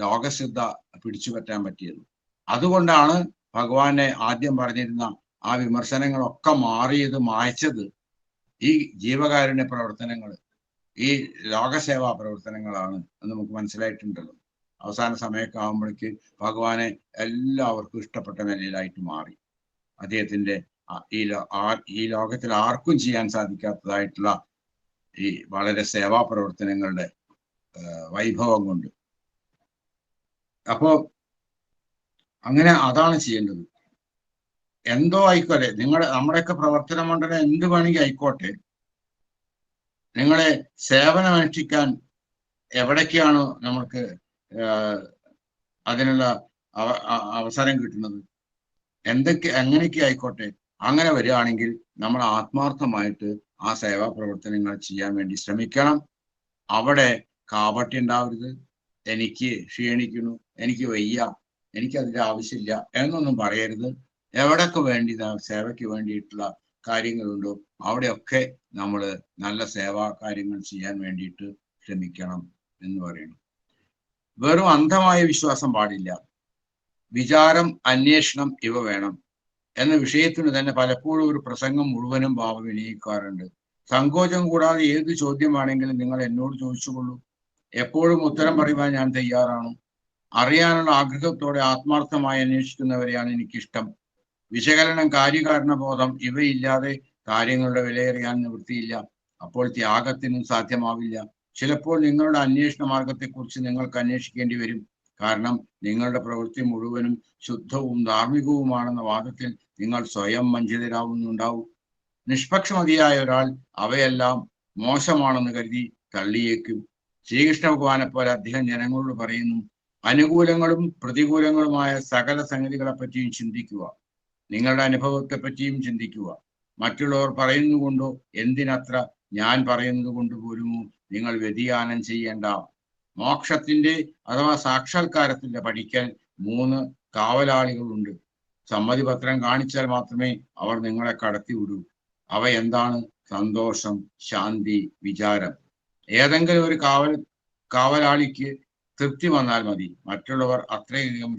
ലോകശ്രദ്ധ പിടിച്ചു പറ്റാൻ പറ്റിയത്. അതുകൊണ്ടാണ് ഭഗവാനെ ആദ്യം പറഞ്ഞിരുന്ന ആ വിമർശനങ്ങളൊക്കെ മാറിയത്, മായ്ച്ചത് ഈ ജീവകാരുണ്യ പ്രവർത്തനങ്ങൾ, ഈ ലോകസേവാ പ്രവർത്തനങ്ങളാണ് എന്ന് നമുക്ക് മനസ്സിലായിട്ടുണ്ടല്ലോ. അവസാന സമയമൊക്കെ ആകുമ്പോഴേക്ക് ഭഗവാനെ എല്ലാവർക്കും ഇഷ്ടപ്പെട്ട നിലയിലായിട്ട് മാറി. അദ്ദേഹത്തിന്റെ ഈ ലോകത്തിൽ ആർക്കും ചെയ്യാൻ സാധിക്കാത്തതായിട്ടുള്ള ഈ വളരെ സേവാ പ്രവർത്തനങ്ങളുടെ വൈഭവം കൊണ്ട്. അപ്പോ അങ്ങനെ അതാണ് ചെയ്യേണ്ടത്. എന്തോ ആയിക്കോട്ടെ, നമ്മുടെയൊക്കെ പ്രവർത്തന മണ്ഡലം എന്ത് വേണമെങ്കിൽ ആയിക്കോട്ടെ, നിങ്ങളെ സേവനമനുഷ്ഠിക്കാൻ എവിടേക്കാണ് നമുക്ക് അതിനുള്ള അവസരം കിട്ടുന്നത്, എങ്ങനെയൊക്കെ ആയിക്കോട്ടെ, അങ്ങനെ വരികയാണെങ്കിൽ നമ്മൾ ആത്മാർത്ഥമായിട്ട് ആ സേവാ പ്രവർത്തനങ്ങൾ ചെയ്യാൻ വേണ്ടി ശ്രമിക്കണം. അവിടെ കാപട്യം ഉണ്ടാവരുത്. എനിക്ക് ക്ഷീണിക്കുന്നു, എനിക്ക് വയ്യ, എനിക്കതിൻ്റെ ആവശ്യമില്ല എന്നൊന്നും പറയരുത്. എവിടൊക്കെ വേണ്ടി സേവയ്ക്ക് വേണ്ടിയിട്ടുള്ള കാര്യങ്ങളുണ്ടോ അവിടെയൊക്കെ നമ്മൾ നല്ല സേവാ കാര്യങ്ങൾ ചെയ്യാൻ വേണ്ടിയിട്ട് ശ്രമിക്കണം എന്ന് പറയുന്നു. വെറും അന്ധമായ വിശ്വാസം പാടില്ല. വിചാരം, അന്വേഷണം ഇവ വേണം എന്ന വിഷയത്തിന് തന്നെ പലപ്പോഴും ഒരു പ്രസംഗം മുഴുവനും ബാബ വിനിയോഗിക്കാറുണ്ട്. സങ്കോചം കൂടാതെ ഏത് ചോദ്യമാണെങ്കിലും നിങ്ങൾ എന്നോട് ചോദിച്ചുകൊള്ളൂ. എപ്പോഴും ഉത്തരം പറയുവാൻ ഞാൻ തയ്യാറാണ്. അറിയാനുള്ള ആഗ്രഹത്തോടെ ആത്മാർത്ഥമായി അന്വേഷിക്കുന്നവരെയാണ് എനിക്കിഷ്ടം. വിശകലനം, കാര്യകാരണബോധം ഇവയില്ലാതെ കാര്യങ്ങളുടെ വിലയറിയാൻ നിവൃത്തിയില്ല. അപ്പോൾ ത്യാഗത്തിനും സാധ്യമാവില്ല. ചിലപ്പോൾ നിങ്ങളുടെ അന്വേഷണ മാർഗത്തെക്കുറിച്ച് നിങ്ങൾക്ക് അന്വേഷിക്കേണ്ടി വരും. കാരണം നിങ്ങളുടെ പ്രവൃത്തി മുഴുവനും ശുദ്ധവും ധാർമ്മികവുമാണെന്ന വാദത്തിൽ നിങ്ങൾ സ്വയം വഞ്ചിതരാവുന്നുണ്ടാവും. നിഷ്പക്ഷമതിയായ ഒരാൾ അവയെല്ലാം മോശമാണെന്ന് കരുതി തള്ളിയേക്കും. ശ്രീകൃഷ്ണ ഭഗവാനെ പോലെ അദ്ദേഹം ജനങ്ങളോട് പറയുന്നു, അനുകൂലങ്ങളും പ്രതികൂലങ്ങളുമായ സകല സംഗതികളെ പറ്റിയും ചിന്തിക്കുക. നിങ്ങളുടെ അനുഭവത്തെ പറ്റിയും ചിന്തിക്കുക. മറ്റുള്ളവർ പറയുന്നുകൊണ്ടോ എന്തിനത്ര ഞാൻ പറയുന്നത് കൊണ്ട് പോലുമോ നിങ്ങൾ വ്യതിയാനം ചെയ്യേണ്ട. മോക്ഷത്തിന്റെ അഥവാ സാക്ഷാത്കാരത്തിന്റെ പഠിക്കാൻ 3 കാവലാളികളുണ്ട്. സമ്മതിപത്രം കാണിച്ചാൽ മാത്രമേ അവർ നിങ്ങളെ കടത്തിവിടൂ. അവ എന്താണ്? സന്തോഷം, ശാന്തി, വിചാരം. ഏതെങ്കിലും ഒരു കാവലാളിക്ക് തൃപ്തി വന്നാൽ മതി. മറ്റുള്ളവർ അത്രയധികം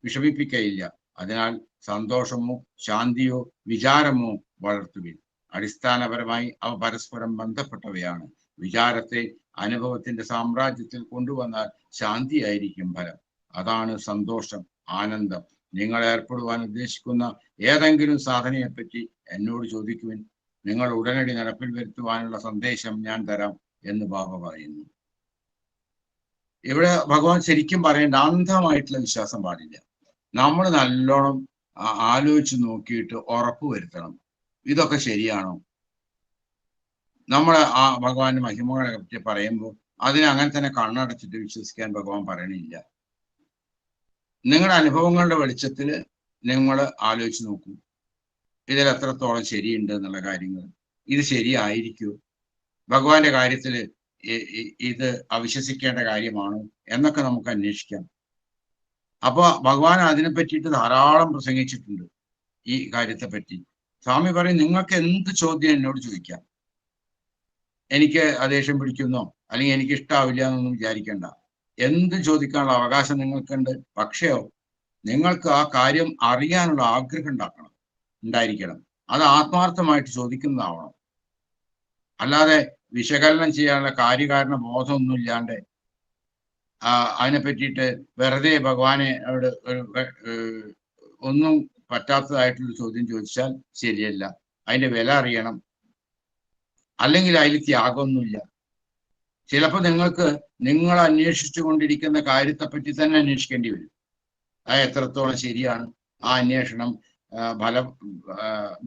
വിഷമിപ്പിക്കയില്ല. അതിനാൽ സന്തോഷമോ ശാന്തിയോ വിചാരമോ വളർത്തുവിൻ. അടിസ്ഥാനപരമായി അവ പരസ്പരം ബന്ധപ്പെട്ടവയാണ്. വിചാരത്തെ അനുഭവത്തിന്റെ സാമ്രാജ്യത്തിൽ കൊണ്ടുവന്നാൽ ശാന്തിയായിരിക്കും ഫലം. അതാണ് സന്തോഷം, ആനന്ദം. നിങ്ങൾ ഏർപ്പെടുവാൻ ഉദ്ദേശിക്കുന്ന ഏതെങ്കിലും സാധനയെപ്പറ്റി എന്നോട് ചോദിക്കുവിൻ. നിങ്ങൾ ഉടനടി നടപ്പിൽ വരുത്തുവാനുള്ള സന്ദേശം ഞാൻ തരാം എന്ന് ബാബ പറയുന്നു. ഇവിടെ ഭഗവാൻ ശരിക്കും പറയേണ്ട അന്ധമായിട്ടുള്ള വിശ്വാസം പാടില്ല. നമ്മൾ നല്ലോണം ആലോചിച്ച് നോക്കിയിട്ട് ഉറപ്പ് വരുത്തണം, ഇതൊക്കെ ശരിയാണോ. നമ്മൾ ആ ഭഗവാന്റെ മഹിമകളെ പറ്റി പറയുമ്പോൾ അതിനെ അങ്ങനെ തന്നെ കണ്ണടച്ചിട്ട് വിശ്വസിക്കാൻ ഭഗവാൻ പറയണില്ല. നിങ്ങളുടെ അനുഭവങ്ങളുടെ വെളിച്ചത്തിൽ നിങ്ങൾ ആലോചിച്ച് നോക്കൂ, ഇതിൽ എത്രത്തോളം ശരിയുണ്ട് എന്നുള്ള കാര്യങ്ങൾ. ഇത് ശരിയായിരിക്കുമോ? ഭഗവാന്റെ കാര്യത്തിൽ ഇത് അവിശ്വസിക്കേണ്ട കാര്യമാണോ എന്നൊക്കെ നമുക്ക് അന്വേഷിക്കാം. അപ്പൊ ഭഗവാൻ അതിനെ പറ്റിയിട്ട് ധാരാളം പ്രസംഗിച്ചിട്ടുണ്ട്. ഈ കാര്യത്തെ പറ്റി സ്വാമി പറയും, നിങ്ങൾക്ക് എന്ത് ചോദ്യം എന്നോട് ചോദിക്കാം. എനിക്ക് ദേഷ്യം പിടിക്കുന്നോ അല്ലെങ്കിൽ എനിക്ക് ഇഷ്ടാവില്ല എന്നൊന്നും വിചാരിക്കേണ്ട. എന്ത് ചോദിക്കാനുള്ള അവകാശം നിങ്ങൾക്കുണ്ട്. പക്ഷേ നിങ്ങൾക്ക് ആ കാര്യം അറിയാനുള്ള ആഗ്രഹം ഉണ്ടായിരിക്കണം. അത് ആത്മാർത്ഥമായിട്ട് ചോദിക്കുന്നതാവണം. അല്ലാതെ വിശകലനം ചെയ്യാനുള്ള കാര്യകാരണ ബോധമൊന്നും ഇല്ലാണ്ട് അതിനെ പറ്റിയിട്ട് വെറുതെ ഭഗവാനെ ഒന്നും പറ്റാത്തതായിട്ടുള്ള ചോദ്യം ചോദിച്ചാൽ ശരിയല്ല. അതിന്റെ വില അറിയണം. അല്ലെങ്കിൽ അതിൽ ത്യാഗമൊന്നുമില്ല. ചിലപ്പോൾ നിങ്ങൾക്ക് നിങ്ങൾ അന്വേഷിച്ചു കൊണ്ടിരിക്കുന്ന കാര്യത്തെപ്പറ്റി തന്നെ അന്വേഷിക്കേണ്ടി വരും. അത് എത്രത്തോളം ശരിയാണ്, ആ അന്വേഷണം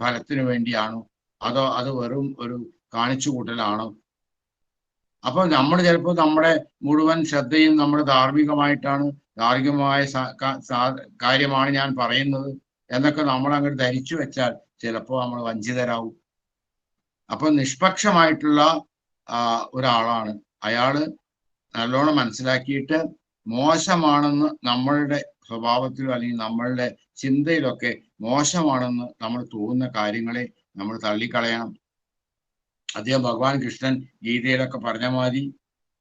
ഫലത്തിനു വേണ്ടിയാണോ അതോ അത് വെറും ഒരു കാണിച്ചു കൂട്ടലാണോ. അപ്പൊ നമ്മൾ ചിലപ്പോൾ നമ്മുടെ മുഴുവൻ ശ്രദ്ധയും നമ്മൾ ധാർമ്മികമായ കാര്യമാണ് ഞാൻ പറയുന്നത് എന്നൊക്കെ നമ്മൾ അങ്ങോട്ട് ധരിച്ചു വെച്ചാൽ ചിലപ്പോൾ നമ്മൾ വഞ്ചിതരാവും. അപ്പൊ നിഷ്പക്ഷമായിട്ടുള്ള ഒരാളാണ് അയാള്. നല്ലോണം മനസ്സിലാക്കിയിട്ട് മോശമാണെന്ന് നമ്മളുടെ സ്വഭാവത്തിലോ അല്ലെങ്കിൽ നമ്മളുടെ ചിന്തയിലൊക്കെ മോശമാണെന്ന് നമ്മൾ തോന്നുന്ന കാര്യങ്ങളെ നമ്മൾ തള്ളിക്കളയണം. അദ്ദേഹം ഭഗവാൻ കൃഷ്ണൻ ഗീതയിലൊക്കെ പറഞ്ഞ മാതിരി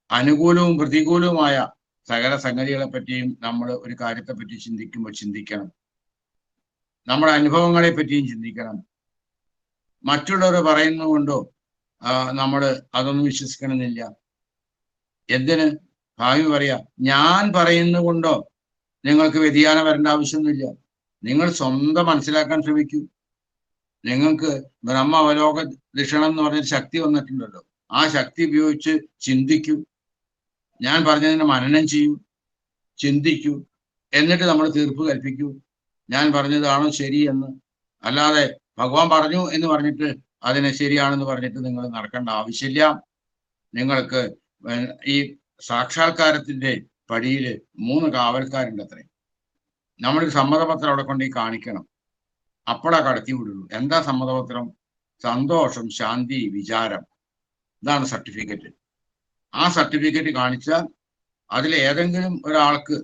അനുകൂലവും പ്രതികൂലവുമായ സകല സംഗതികളെ പറ്റിയും നമ്മൾ ഒരു കാര്യത്തെ പറ്റി ചിന്തിക്കുമ്പോൾ ചിന്തിക്കണം. നമ്മുടെ അനുഭവങ്ങളെ പറ്റിയും ചിന്തിക്കണം. മറ്റുള്ളവർ പറയുന്നതുകൊണ്ടോ നമ്മൾ അതൊന്നും വിശ്വസിക്കണമെന്നില്ല. എന്തിന്? ഭാവി പറയാ, ഞാൻ പറയുന്നതുകൊണ്ടോ നിങ്ങൾക്ക് വ്യതിയാനം വരേണ്ട ആവശ്യമൊന്നുമില്ല. നിങ്ങൾ സ്വന്തം മനസ്സിലാക്കാൻ ശ്രമിക്കൂ. നിങ്ങൾക്ക് ബ്രഹ്മ അവലോക ദിഷണം എന്ന് പറഞ്ഞൊരു ശക്തി വന്നിട്ടുണ്ടല്ലോ. ആ ശക്തി ഉപയോഗിച്ച് ചിന്തിക്കൂ. ഞാൻ പറഞ്ഞതിനെ മനനം ചെയ്യൂ, ചിന്തിക്കൂ. എന്നിട്ട് നമ്മൾ തീർപ്പ് കൽപ്പിക്കൂ, ഞാൻ പറഞ്ഞതാണോ ശരി എന്ന്. അല്ലാതെ ഭഗവാൻ പറഞ്ഞു എന്ന് പറഞ്ഞിട്ട് അതിനെ ശരിയാണെന്ന് പറഞ്ഞിട്ട് നിങ്ങൾ നടക്കേണ്ട ആവശ്യമില്ല. നിങ്ങൾക്ക് ഈ സാക്ഷാത്കാരത്തിന്റെ പടിയിൽ 3 കാവൽക്കാരുണ്ട് അത്രേ. നമ്മളൊരു സമ്മതപത്രം അവിടെ കൊണ്ട് കാണിക്കണം. അപ്പോഴാ കടത്തി വിടുള്ളൂ. എന്താ സമ്മതപത്രം? സന്തോഷം, ശാന്തി, വിചാരം. ഇതാണ് സർട്ടിഫിക്കറ്റ്. ആ സർട്ടിഫിക്കറ്റ് കാണിച്ചാൽ അതിൽ ഏതെങ്കിലും ഒരാൾക്ക്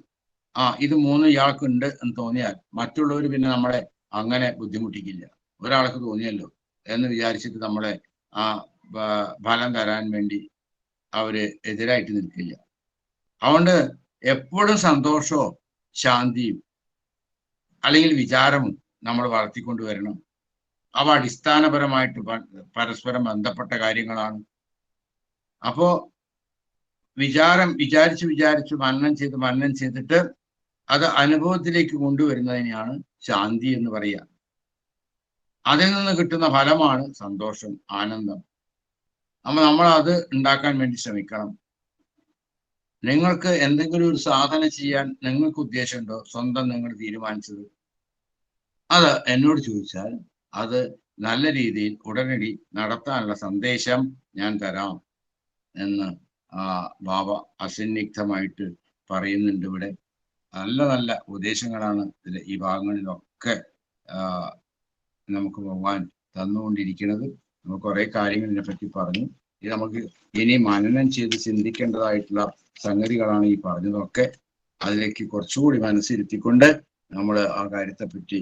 ഇത് 3 ഇയാൾക്ക് ഉണ്ട് എന്ന് തോന്നിയാൽ മറ്റുള്ളവർ പിന്നെ നമ്മളെ അങ്ങനെ ബുദ്ധിമുട്ടിക്കില്ല. ഒരാൾക്ക് തോന്നിയല്ലോ എന്ന് വിചാരിച്ചിട്ട് നമ്മളെ ഫലം തരാൻ വേണ്ടി അവര് എതിരായിട്ട് നിൽക്കില്ല. അതുകൊണ്ട് എപ്പോഴും സന്തോഷവും ശാന്തിയും അല്ലെങ്കിൽ വിചാരവും നമ്മൾ വളർത്തിക്കൊണ്ടുവരണം. അവ അടിസ്ഥാനപരമായിട്ട് പരസ്പരം ബന്ധപ്പെട്ട കാര്യങ്ങളാണ്. അപ്പോ വിചാരിച്ച് മനനം ചെയ്തിട്ട് അത് അനുഭവത്തിലേക്ക് കൊണ്ടുവരുന്നതിനെയാണ് ശാന്തി എന്ന് പറയുക. അതിൽ നിന്ന് കിട്ടുന്ന ഫലമാണ് സന്തോഷം, ആനന്ദം. അപ്പൊ നമ്മൾ അത് ഉണ്ടാക്കാൻ വേണ്ടി ശ്രമിക്കണം. നിങ്ങൾക്ക് എന്തെങ്കിലും ഒരു സാധന ചെയ്യാൻ നിങ്ങൾക്ക് ഉദ്ദേശമുണ്ടോ? സ്വന്തം നിങ്ങൾ തീരുമാനിച്ചത് അത് എന്നോട് ചോദിച്ചാൽ അത് നല്ല രീതിയിൽ ഉടനടി നടത്താനുള്ള സന്ദേശം ഞാൻ തരാം എന്ന് ബാബ അസന്നിഗ്ധമായിട്ട് പറയുന്നുണ്ട്. ഇവിടെ നല്ല നല്ല ഉപദേശങ്ങളാണ് ഈ ഭാഗങ്ങളിലൊക്കെ നമുക്ക് ഭഗവാൻ തന്നുകൊണ്ടിരിക്കുന്നത്. നമുക്ക് കുറെ കാര്യങ്ങൾ ഇതിനെപ്പറ്റി പറഞ്ഞു. ഇത് നമുക്ക് ഇനി മനനം ചെയ്ത് ചിന്തിക്കേണ്ടതായിട്ടുള്ള സംഗതികളാണ് ഈ പറഞ്ഞതൊക്കെ. അതിലേക്ക് കുറച്ചുകൂടി മനസ്സിരുത്തിക്കൊണ്ട് നമ്മൾ ആ കാര്യത്തെപ്പറ്റി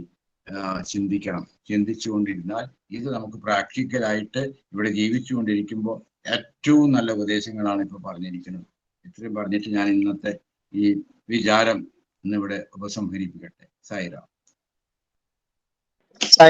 ചിന്തിക്കണം. ചിന്തിച്ചുകൊണ്ടിരുന്നാൽ ഇത് നമുക്ക് പ്രാക്ടിക്കലായിട്ട് ഇവിടെ ജീവിച്ചുകൊണ്ടിരിക്കുമ്പോൾ ഏറ്റവും നല്ല ഉപദേശങ്ങളാണ് ഇപ്പൊ പറഞ്ഞിരിക്കുന്നത്. ഇത്രയും പറഞ്ഞിട്ട് ഞാൻ ഇന്നത്തെ ഈ വിചാരം ഇന്നിവിടെ ഉപസംഹരിപ്പിക്കട്ടെ. സായിറാം.